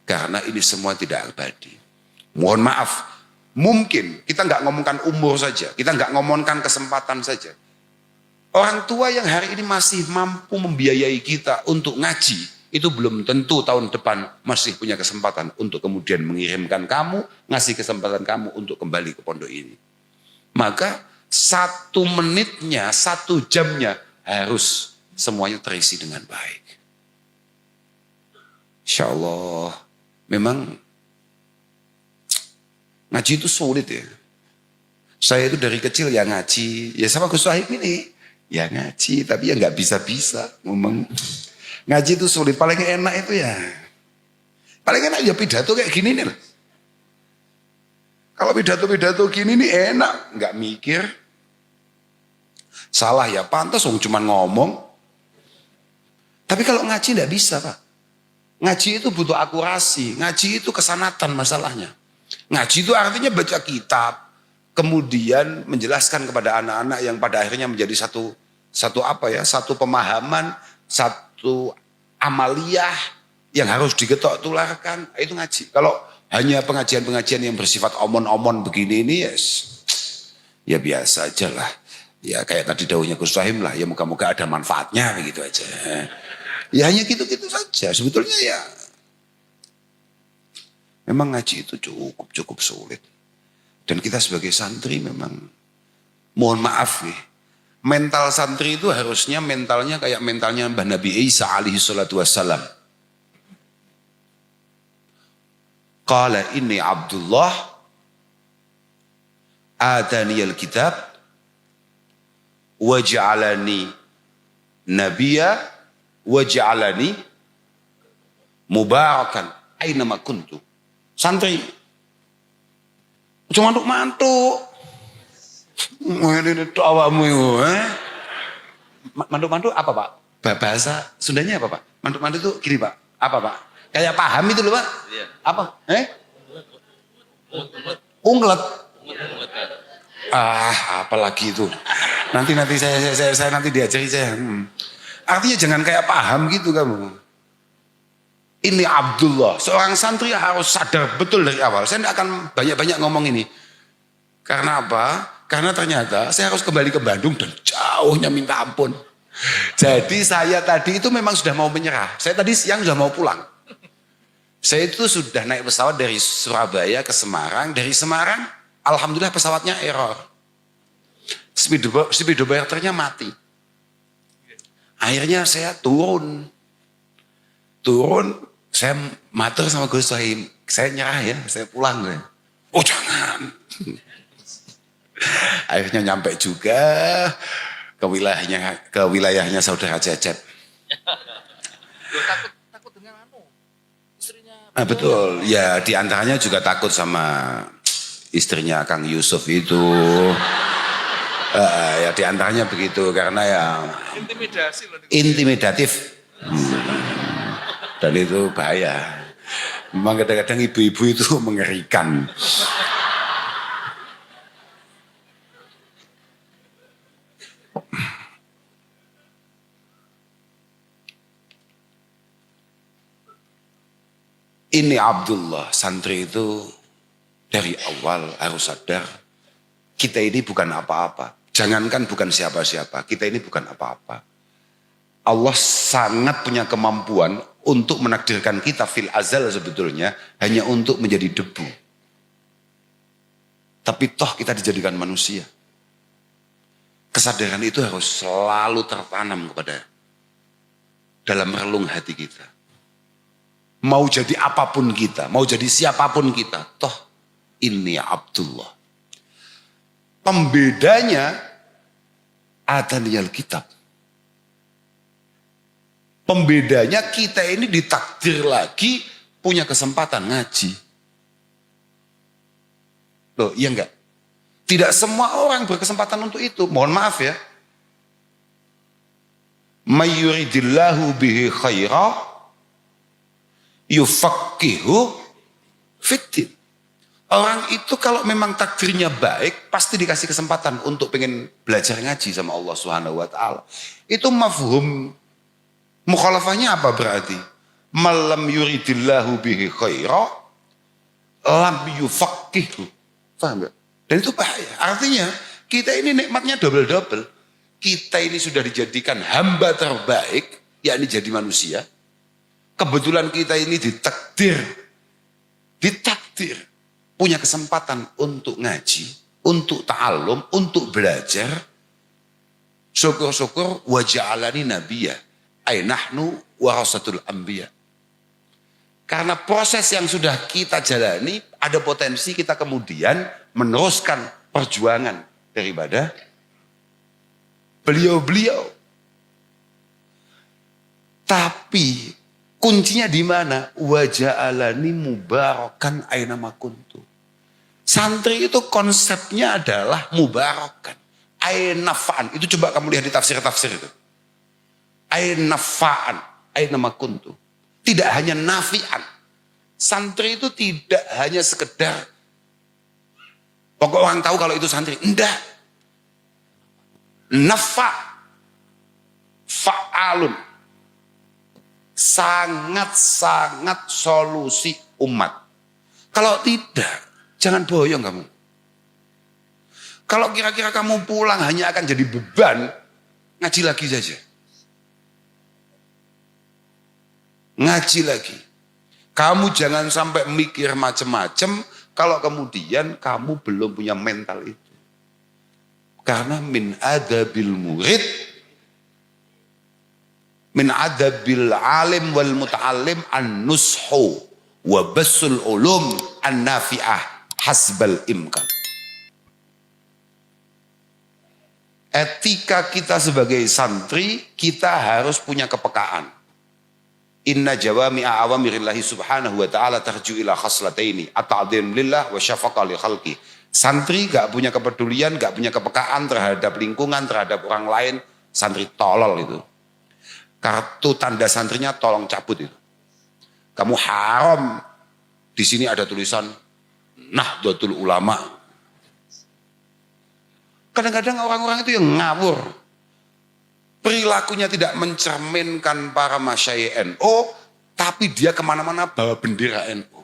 Karena ini semua tidak abadi. Mohon maaf, mungkin kita nggak ngomongkan umur saja, kita nggak ngomongkan kesempatan saja. Orang tua yang hari ini masih mampu membiayai kita untuk ngaji, itu belum tentu tahun depan masih punya kesempatan untuk kemudian mengirimkan kamu, ngasih kesempatan kamu untuk kembali ke pondok ini. Maka 1 menitnya, 1 jamnya harus semuanya terisi dengan baik. Insya Allah, memang ngaji itu sulit ya. Saya itu dari kecil ya ngaji, ya sama Gus Wahib ini. Ya ngaji, tapi ya nggak bisa-bisa. Memang ngaji itu sulit. Paling enak itu ya, paling enak ya pidato kayak gini nih. Kalau pidato-pidato gini nih enak, nggak mikir. Salah ya pantas, cuma ngomong. Tapi kalau ngaji nggak bisa Pak. Ngaji itu butuh akurasi. Ngaji itu kesanatan masalahnya. Ngaji itu artinya baca kitab. Kemudian menjelaskan kepada anak-anak yang pada akhirnya menjadi satu pemahaman, satu amaliyah yang harus digetok tularkan, itu ngaji. Kalau hanya pengajian-pengajian yang bersifat omon-omon begini ini ya biasa aja lah. Ya kayak tadi dawuhnya Gus Fahim lah, ya moga-moga ada manfaatnya begitu aja. Ya hanya gitu-gitu saja. Sebetulnya ya memang ngaji itu cukup sulit. Dan kita sebagai santri memang, mohon maaf nih, mental santri itu harusnya mentalnya kayak mentalnya Mbah Nabi Isa alaihi salatu wassalam. Qala inni Abdullah ataniyal kitab waj'alani nabiyya waj'alani mubarakan aina ma kuntu. Santri cuma mantuk-mantuk. Ini awakmu itu, mantuk-mantuk apa Pak? Bahasa Sundanya apa Pak? Mantuk-mantuk itu gini Pak. Apa Pak? Kayak paham itu loh Pak. Iya. Apa? Unglet. Apalagi itu. Nanti saya nanti diajari saya. Artinya jangan kayak paham gitu kamu. Ini Abdullah, seorang santri harus sadar betul dari awal. Saya tidak akan banyak-banyak ngomong ini. Karena apa? Karena ternyata saya harus kembali ke Bandung dan jauhnya minta ampun. Jadi saya tadi itu memang sudah mau menyerah. Saya tadi siang sudah mau pulang. Saya itu sudah naik pesawat dari Surabaya ke Semarang. Dari Semarang, alhamdulillah pesawatnya error. Speedometernya mati. Akhirnya saya turun, saya matur sama Gus Sohim, saya nyerah ya, saya pulang. Oh jangan. Akhirnya nyampe juga ke wilayahnya saudara Cecep. Takut dengan istrinya. Betul, ya diantaranya juga takut sama istrinya Kang Yusuf itu. Ya diantaranya begitu karena ya intimidatif. Dan itu bahaya. Memang kadang-kadang ibu-ibu itu mengerikan. Ini Abdullah, santri itu Dari awal harus sadar, kita ini bukan apa-apa. Jangankan bukan siapa-siapa, kita ini bukan apa-apa. Allah sangat punya kemampuan untuk menakdirkan kita fil azal sebetulnya hanya untuk menjadi debu. Tapi toh kita dijadikan manusia. Kesadaran itu harus selalu tertanam kepada dalam relung hati kita. Mau jadi apapun kita, mau jadi siapapun kita, toh ini Abdullah. Pembedanya ataniyal kitab. Pembedanya kita ini ditakdir lagi punya kesempatan ngaji. Loh, iya enggak? Tidak semua orang berkesempatan untuk itu. Mohon maaf ya. Mayyuridillahu bihi khaira yufaqihu fiddin. Orang itu kalau memang takdirnya baik, pasti dikasih kesempatan untuk pengen belajar ngaji sama Allah Subhanahu wa taala. Itu mafhum mukhalafahnya apa berarti? Malam yuridillahu bihi khaira lam yufaqihu. Paham enggak? Dan itu bahaya. Artinya kita ini nikmatnya double-double. Kita ini sudah dijadikan hamba terbaik, yakni jadi manusia. Kebetulan kita ini ditakdir punya kesempatan untuk ngaji, untuk ta'allum, untuk belajar. Syukur-syukur waja'alani nabiyya, ay nahnu warasatul anbiya. Karena proses yang sudah kita jalani, ada potensi kita kemudian meneruskan perjuangan daripada beliau-beliau. Tapi kuncinya di mana? Waja'alani mubarakan aina ma kuntu. Santri itu konsepnya adalah mubarakan, aina nafa'an. Itu coba kamu lihat di tafsir-tafsir itu. Aina nafa'an, aina ma kuntu. Tidak hanya nafi'an. Santri itu tidak hanya sekedar pokok orang tahu kalau itu santri. Enggak. Nafa. Fa'alun. Sangat-sangat solusi umat. Kalau tidak, jangan boyong kamu. Kalau kira-kira kamu pulang hanya akan jadi beban, ngaji lagi saja. Ngaji lagi. Kamu jangan sampai mikir macam-macam kalau kemudian kamu belum punya mental itu. Karena min adabil murid, min adabil alim wal muta'allim an-nushu wa basul ulum an-nafi'ah hasbal imkan. Etika kita sebagai santri, kita harus punya kepekaan. Inna jawami'a awamirillahi subhanahu wa ta'ala tarju ila khaslataini at-ta'dhim lillah wa syafaqa li khalqi. Santri gak punya kepedulian, gak punya kepekaan terhadap lingkungan, terhadap orang lain, santri tolol itu. Kartu tanda santrinya tolong cabut itu. Kamu haram. Di sini ada tulisan Nahdlatul Ulama. Kadang-kadang orang-orang itu yang ngawur. Perilakunya tidak mencerminkan para masyayikh NU, tapi dia kemana-mana bawa bendera NU.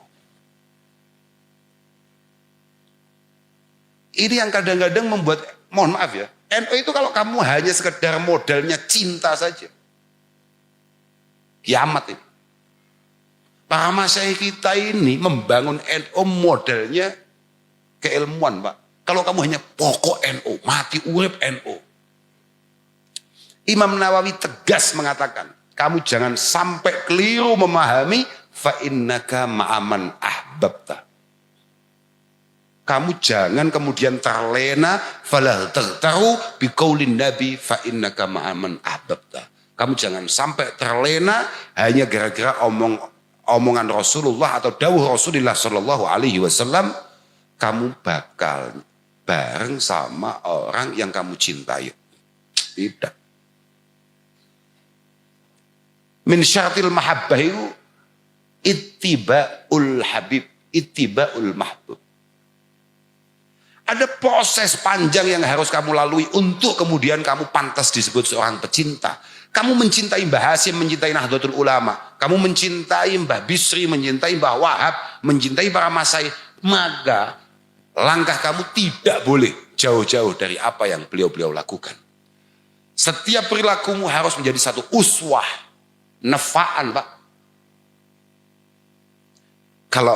Ini yang kadang-kadang membuat, mohon maaf ya, NU itu kalau kamu hanya sekedar modalnya cinta saja, kiamat ini. Para masyayikh kita ini membangun NU modalnya keilmuan, Pak. Kalau kamu hanya pokok NU, mati urip NU. Imam Nawawi tegas mengatakan, kamu jangan sampai keliru memahami fa innaka ma'aman ahbabta. Kamu jangan kemudian terlena falah taghtaru biqaulin nabi fa innaka ma'aman ahbabta. Kamu jangan sampai terlena hanya gara-gara omongan Rasulullah atau dawuh Rasulullah sallallahu alaihi wasallam, kamu bakal bareng sama orang yang kamu cintai. Tidak. Min syaratil mahabbah itu ittiba'ul habib, ittiba'ul mahbub. Ada proses panjang yang harus kamu lalui untuk kemudian kamu pantas disebut seorang pecinta. Kamu mencintai Mbah Hasyim, mencintai Nahdlatul Ulama. Kamu mencintai Mbah Bisri, mencintai Mbah Wahab, mencintai para masyayikh. maka langkah kamu tidak boleh jauh-jauh dari apa yang beliau-beliau lakukan. Setiap perilakumu harus menjadi satu uswah, nafaan, Pak. Kalau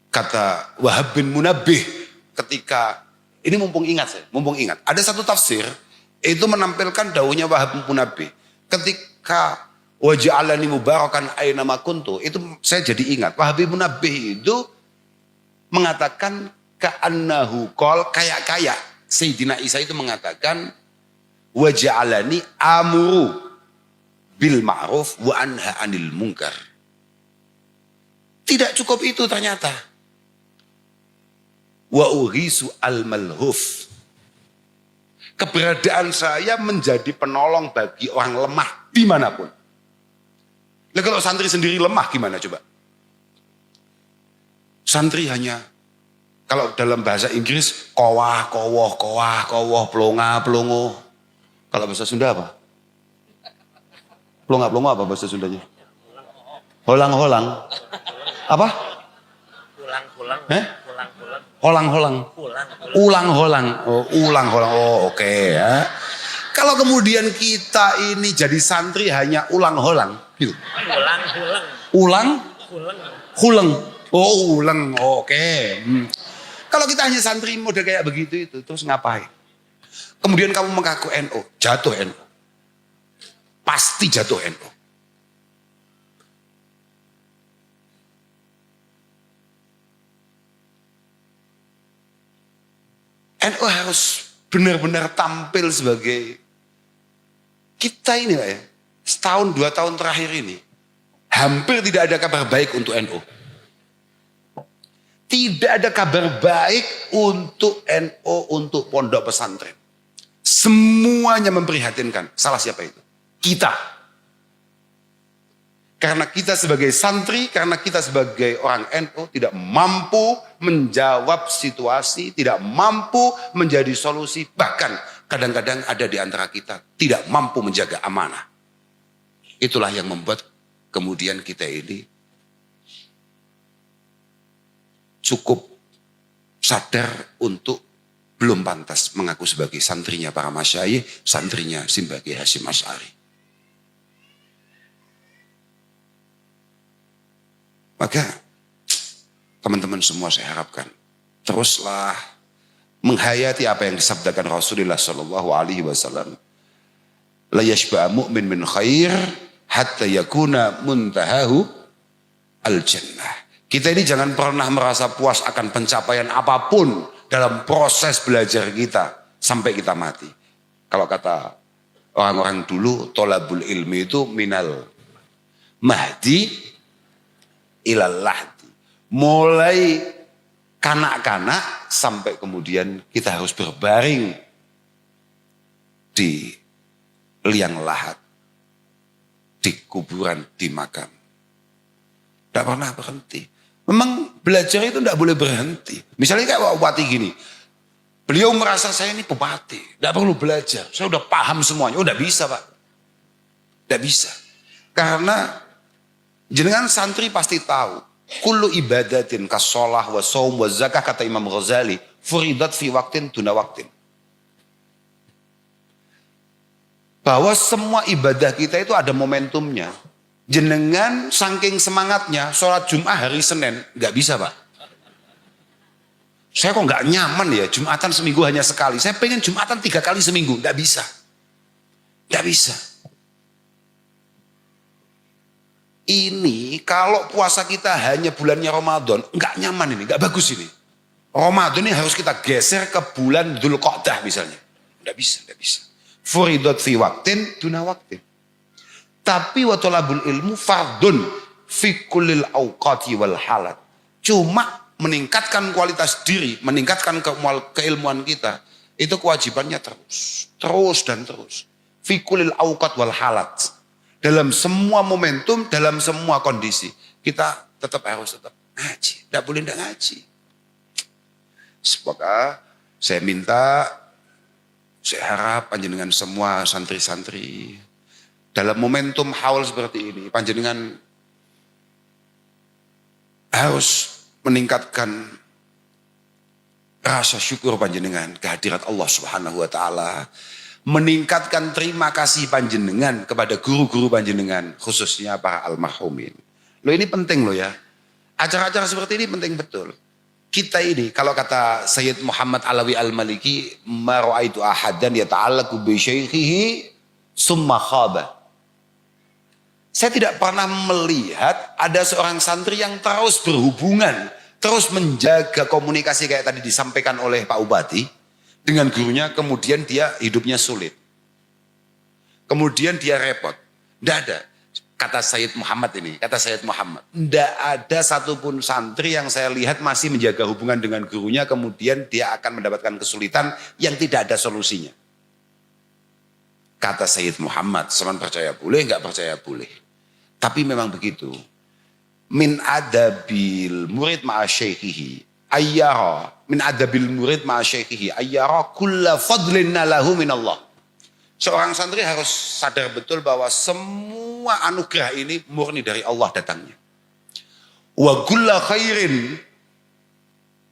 kata Wahab bin Munabbih ketika, ini mumpung ingat, ada satu tafsir, itu menampilkan daunnya Wahab bin Munabbih. Ketika waja'alani mubarakan aina ma kuntu, itu saya jadi ingat. Wahab bin Munabbih itu mengatakan ka'annahu qol, kayak Sayyidina Isa itu mengatakan waja'alani amuru bil ma'ruf wa anha 'anil munkar. Tidak cukup itu ternyata. Wa ughisu al malhuf. Keberadaan saya menjadi penolong bagi orang lemah dimanapun. Nah, kalau santri sendiri lemah gimana coba? Santri hanya, kalau dalam bahasa Inggris, kowah, pelonga, pelongo. Kalau bahasa Sunda apa? Pelonga, pelongo apa bahasa Sundanya? Holang-holang. Apa? Pulang-pulang. Pulang-pulang. Holang-holang. Ulang-holang. Oh, ulang-holang. Oh, oke ya. Kalau kemudian kita ini jadi santri hanya ulang-holang. Gitu. Pulang-pulang. Ulang? Pulang. Huleng. Oh, uleng. Oh, oke. Kalau kita hanya santri model kayak begitu itu, terus ngapain? Kemudian kamu mengaku NU, jatuh NU. Pasti jatuh NU. NU harus benar-benar tampil sebagai kita ini Pak ya. Setahun 2 tahun terakhir ini hampir tidak ada kabar baik untuk NU. Tidak ada kabar baik untuk NU, untuk pondok pesantren. Semuanya memprihatinkan. Salah siapa itu? Kita. Karena kita sebagai santri, karena kita sebagai orang NU tidak mampu menjawab situasi, tidak mampu menjadi solusi, bahkan kadang-kadang ada di antara kita tidak mampu menjaga amanah. Itulah yang membuat kemudian kita ini cukup sadar untuk belum pantas mengaku sebagai santrinya para masyayikh, santrinya Simbagi Hasyim Asy'ari. Maka teman-teman semua saya harapkan teruslah menghayati apa yang disabdakan Rasulullah Shallallahu Alaihi Wasallam. La yashba'a mu'min min khair hatta yakuna muntahahu al jannah. Kita ini jangan pernah merasa puas akan pencapaian apapun dalam proses belajar kita sampai kita mati. Kalau kata orang-orang dulu, tolabul ilmi itu minal mahdi ilal lahdi. Mulai kanak-kanak sampai kemudian kita harus berbaring di liang lahat, di kuburan, di makam. Tidak pernah berhenti. Memang belajar itu tidak boleh berhenti. Misalnya kayak Pak Bupati gini, beliau merasa saya ini bupati, tidak perlu belajar, saya udah paham semuanya. Oh, tidak bisa Pak, tidak bisa. Karena jenengan santri pasti tahu, kullu ibadatin kasolah wa saum wa zakah, kata Imam Ghazali, furidat fi waktin duna waktin. Bahwa semua ibadah kita itu ada momentumnya. Jenengan saking semangatnya sholat Jum'ah hari Senin, nggak bisa Pak. Saya kok nggak nyaman ya Jumatan seminggu hanya sekali. Saya pengen Jumatan 3 kali seminggu, nggak bisa, nggak bisa. Ini kalau puasa kita hanya bulannya Ramadan, nggak nyaman ini, nggak bagus ini. Ramadan ini harus kita geser ke bulan Dzulqa'dah misalnya. Nggak bisa, nggak bisa. Furidat fi waktin duna waktin. Tapi wa talabul ilmu fardun fi kullil awqati wal halat. Cuma meningkatkan kualitas diri, meningkatkan keilmuan kita, itu kewajibannya terus dan terus. Fi kullil awqat wal halat. Dalam semua momentum, dalam semua kondisi, kita tetap ngaji. Tidak boleh tidak ngaji. Semoga saya minta, saya harap panjenengan semua santri-santri dalam momentum haul seperti ini, panjenengan harus meningkatkan rasa syukur panjenengan kehadirat Allah Subhanahu wa taala, meningkatkan terima kasih panjenengan kepada guru-guru panjenengan, khususnya para almarhumin. Loh ini penting loh ya. Acara-acara seperti ini penting betul. Kita ini kalau kata Sayyid Muhammad Alawi Al-Maliki, ma ra'aitu ahadan yata'allaqu bi syaikhihi summa khaba. Saya tidak pernah melihat ada seorang santri yang terus berhubungan, terus menjaga komunikasi kayak tadi disampaikan oleh Pak Ubati dengan gurunya, kemudian dia hidupnya sulit. Kemudian dia repot. Tidak ada. Kata Sayyid Muhammad ini, kata Sayyid Muhammad, tidak ada satupun santri yang saya lihat masih menjaga hubungan dengan gurunya, kemudian dia akan mendapatkan kesulitan yang tidak ada solusinya. Kata Sayyid Muhammad, seman percaya boleh, nggak percaya boleh. Tapi memang begitu. Min adabil murid ma'a syaikhihi ayyara, min adabil murid ma'a syaikhihi ayyara kulla fadlin lahu min Allah. Seorang santri harus sadar betul bahwa semua anugerah ini murni dari Allah datangnya. Wa kulla khairin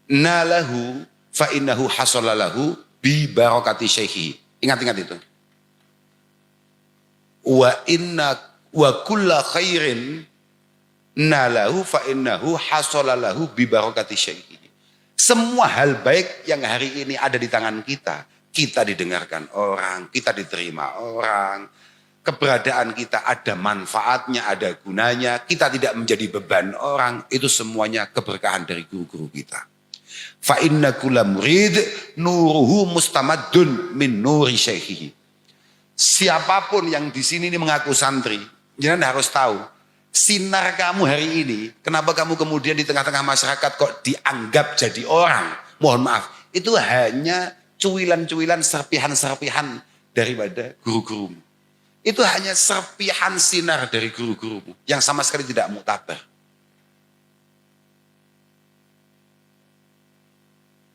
nalahu fa innahu hasalalahu bi barakati syaikhihi. Ingat-ingat itu. Wa kulla khairin nalahu fa innahu hasalalahu bi barakati syaikhihi. Semua hal baik yang hari ini ada di tangan kita, kita didengarkan orang, kita diterima orang, keberadaan kita ada manfaatnya, ada gunanya, kita tidak menjadi beban orang, itu semuanya keberkahan dari guru-guru kita. Fa inna kulla murid nuruhu mustamaddun min nuri syaikhihi. Siapapun yang di sini ini mengaku santri, jangan harus tahu sinar kamu hari ini, kenapa kamu kemudian di tengah-tengah masyarakat kok dianggap jadi orang? Mohon maaf, itu hanya cuilan-cuilan, serpihan-serpihan daripada guru-gurumu. Itu hanya serpihan sinar dari guru-gurumu yang sama sekali tidak muktabar.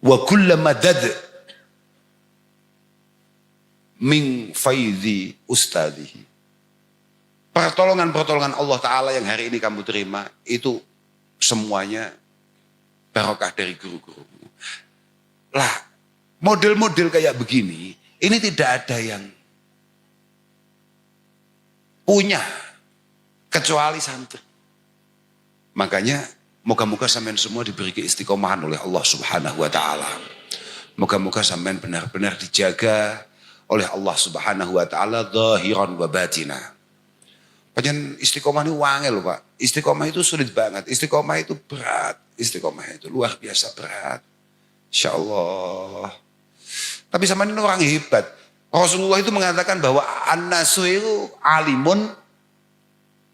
Wa kulla madad min faidhi ustadihi. Pertolongan-pertolongan Allah Ta'ala yang hari ini kamu terima, itu semuanya barokah dari guru-gurumu. Lah, model-model kayak begini, ini tidak ada yang punya kecuali santri. Makanya moga-moga sampean semua diberi keistiqomahan oleh Allah Subhanahu wa taala. Moga-moga sampean benar-benar dijaga oleh Allah Subhanahu wa taala zahiran wa batina. Panjen istiqomah ini wangel, Pak. Istiqomah itu sulit banget. Istiqomah itu berat. Istiqomah itu luar biasa berat. Insyaallah. Tapi sama ini orang hebat. Rasulullah itu mengatakan bahwa an-nasu itu alimun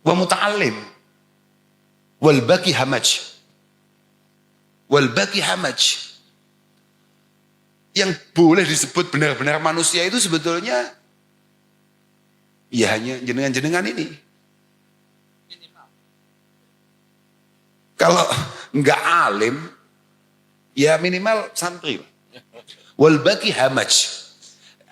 wa muta'allim. Wal baqi hamaj. Wal baqi hamaj. Yang boleh disebut benar-benar manusia itu sebetulnya ya hanya jenengan-jenengan ini. Kalau enggak alim, ya minimal santri. Wal baqi hamaj.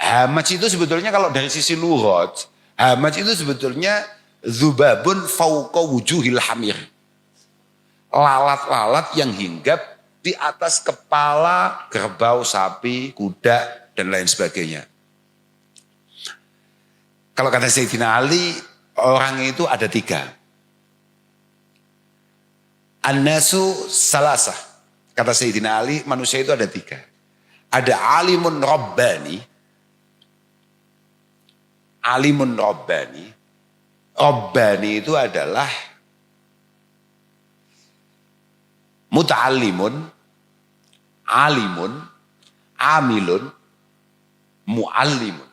Hamaj itu sebetulnya kalau dari sisi lughat, hamaj itu sebetulnya dzubabun fauqa wujuhil hamir. Lalat-lalat yang hinggap di atas kepala kerbau, sapi, kuda, dan lain sebagainya. Kalau kata Sayyidina Ali, orang itu ada 3. An-nasu salasah. Kata Sayyidina Ali, manusia itu ada 3. Ada alimun rabbani. Alimun rabbani. Rabbani itu adalah muta'allimun, alimun, amilun, mu'allimun.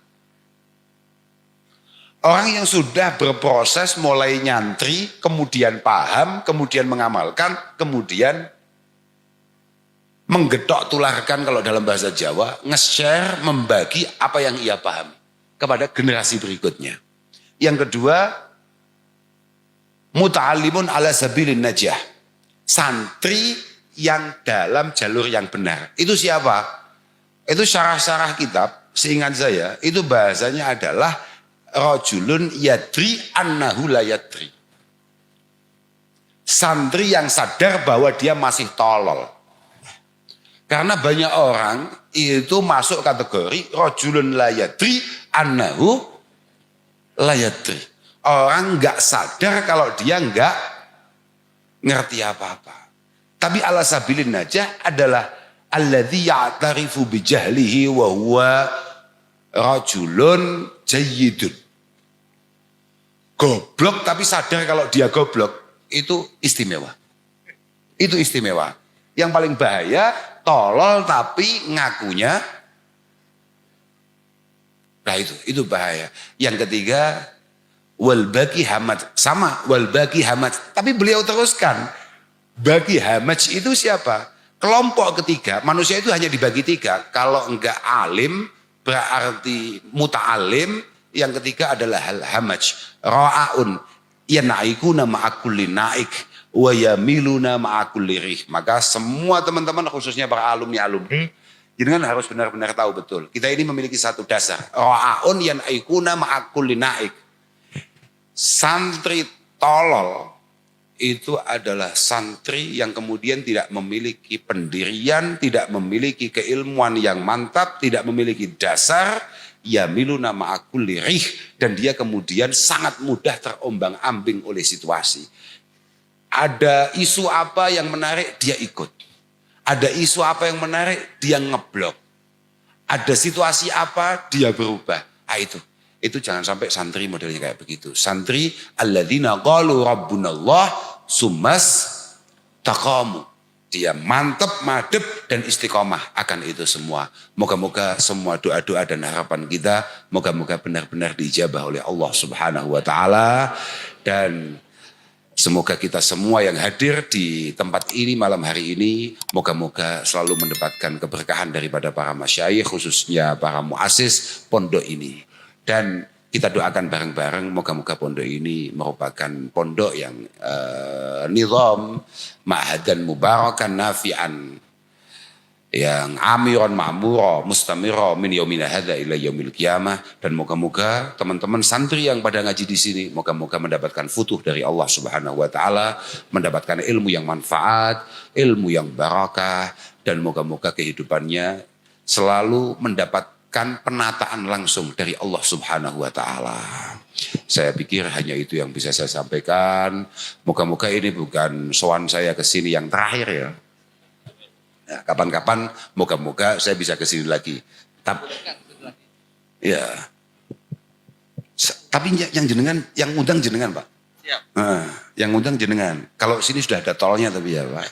Orang yang sudah berproses mulai nyantri, kemudian paham, kemudian mengamalkan, kemudian menggetok tularkan kalau dalam bahasa Jawa, nge-share, membagi apa yang ia pahami kepada generasi berikutnya. Yang kedua, muta'allimun ala sabilin najah. Santri yang dalam jalur yang benar. Itu siapa? Itu syarah-syarah kitab, seingat saya, itu bahasanya adalah rajulun yadri annahu la yadri. Santri yang sadar bahwa dia masih tolol. Karena banyak orang itu masuk kategori rajulun la yadri annahu la yadri. Orang nggak sadar kalau dia nggak ngerti apa-apa. Tapi ala sabilin najah adalah alladzi ya'tarifu bi jahlihi wa huwa rajulun jayyidun. Goblok tapi sadar kalau dia goblok. Itu istimewa. Itu istimewa. Yang paling bahaya, tolol tapi ngakunya. Nah itu bahaya. Yang ketiga, wal baqi hamad. Sama, wal baqi hamad. Tapi beliau teruskan, baqi hamad itu siapa? Kelompok ketiga, manusia itu hanya dibagi tiga. Kalau enggak alim, berarti muta'alim. Yang ketiga adalah hamaj. Ra'aun. Yanaikuna ma'akulli naik wa yamiluna ma'akulli rih. Maka semua teman-teman khususnya para alumni-alumni jangan harus benar-benar tahu betul. Kita ini memiliki satu dasar. Ra'aun yanaikuna ma'akulli naik. Santri tolol itu adalah santri yang kemudian tidak memiliki pendirian, tidak memiliki keilmuan yang mantap, tidak memiliki dasar. Yamiluna ma'akulli rih, dan dia kemudian sangat mudah terombang-ambing oleh situasi. Ada isu apa yang menarik, dia ikut. Ada isu apa yang menarik, dia ngeblok. Ada situasi apa, dia berubah. Itu jangan sampai santri modelnya kayak begitu. Santri alladzina qalu rabbunallah summas taqamu. Dia mantap, madep, dan istiqomah akan itu semua. Moga-moga semua doa-doa dan harapan kita, moga-moga benar-benar diijabah oleh Allah Subhanahu wa Ta'ala. Dan semoga kita semua yang hadir di tempat ini malam hari ini, moga-moga selalu mendapatkan keberkahan daripada para masyayikh, khususnya para muassis pondok ini. Dan kita doakan bareng-bareng, moga-moga pondok ini merupakan pondok yang nizam, ma'hadan mubarakan nafi'an, yang amiran ma'mura, mustamira min yaumina hadza ila yaumil qiyamah. Dan moga-moga teman-teman santri yang pada ngaji di sini, moga-moga mendapatkan futuh dari Allah Subhanahu wa Ta'ala, mendapatkan ilmu yang manfaat, ilmu yang barakah, dan moga-moga kehidupannya selalu mendapatkan penataan langsung dari Allah Subhanahu wa Ta'ala. Saya pikir hanya itu yang bisa saya sampaikan. Moga-moga ini bukan sowan saya ke sini yang terakhir ya. Nah, kapan-kapan moga-moga saya bisa ke sini lagi. Ya. Tapi yang jenengan, yang undang jenengan Pak. Nah, yang undang jenengan. Kalau sini sudah ada tolnya tapi ya Pak.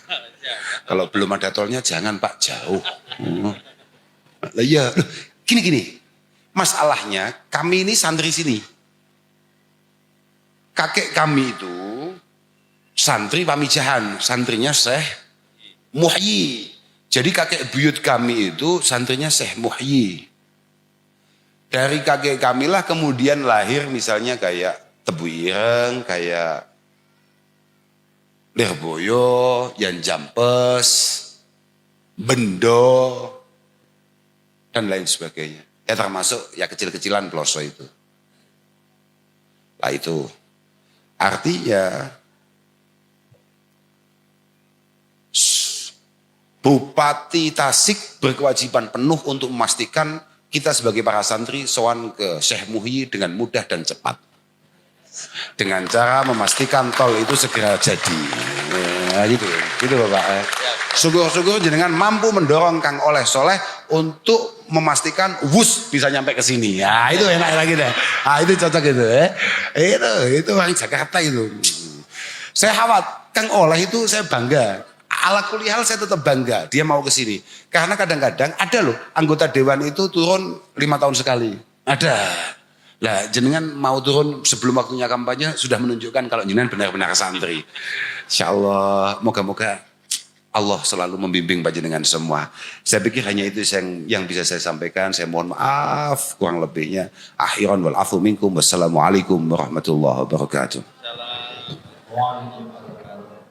Kalau belum ada tolnya jangan Pak, jauh. Lah iya. Gini, masalahnya kami ini santri sini. Kakek kami itu santri Pamijahan, santrinya Syekh Muhyi. Jadi kakek buyut kami itu santrinya Syekh Muhyi. Dari kakek kamilah kemudian lahir misalnya kayak Tebu Ireng, kayak Lirboyo, Yan Jampes, Bendo, dan lain sebagainya. Ya termasuk ya kecil-kecilan Ploso itu. Lah itu artinya Bupati Tasik berkewajiban penuh untuk memastikan kita sebagai para santri sowan ke Syekh Muhyi dengan mudah dan cepat. Dengan cara memastikan tol itu segera jadi. Nah, gitu Bapak. Syukur-syukur jenengan mampu mendorong Kang Oleh Soleh untuk memastikan wus bisa nyampe ke sini. Ya, itu enak lagi deh. Ah, itu cocok itu ya. Itu orang Jakarta itu. Saya khawatir Kang Oleh itu saya bangga. Ala kulihal saya tetap bangga dia mau ke sini. Karena kadang-kadang ada loh anggota dewan itu turun 5 tahun sekali. Ada. Lah jenengan mau turun sebelum waktunya kampanye sudah menunjukkan kalau jenengan benar-benar santri. Insyaallah moga-moga Allah selalu membimbing panjenengan semua. Saya pikir hanya itu yang bisa saya sampaikan. Saya mohon maaf kurang lebihnya. Akhiran wal afu minkum. Wassalamualaikum warahmatullahi wabarakatuh.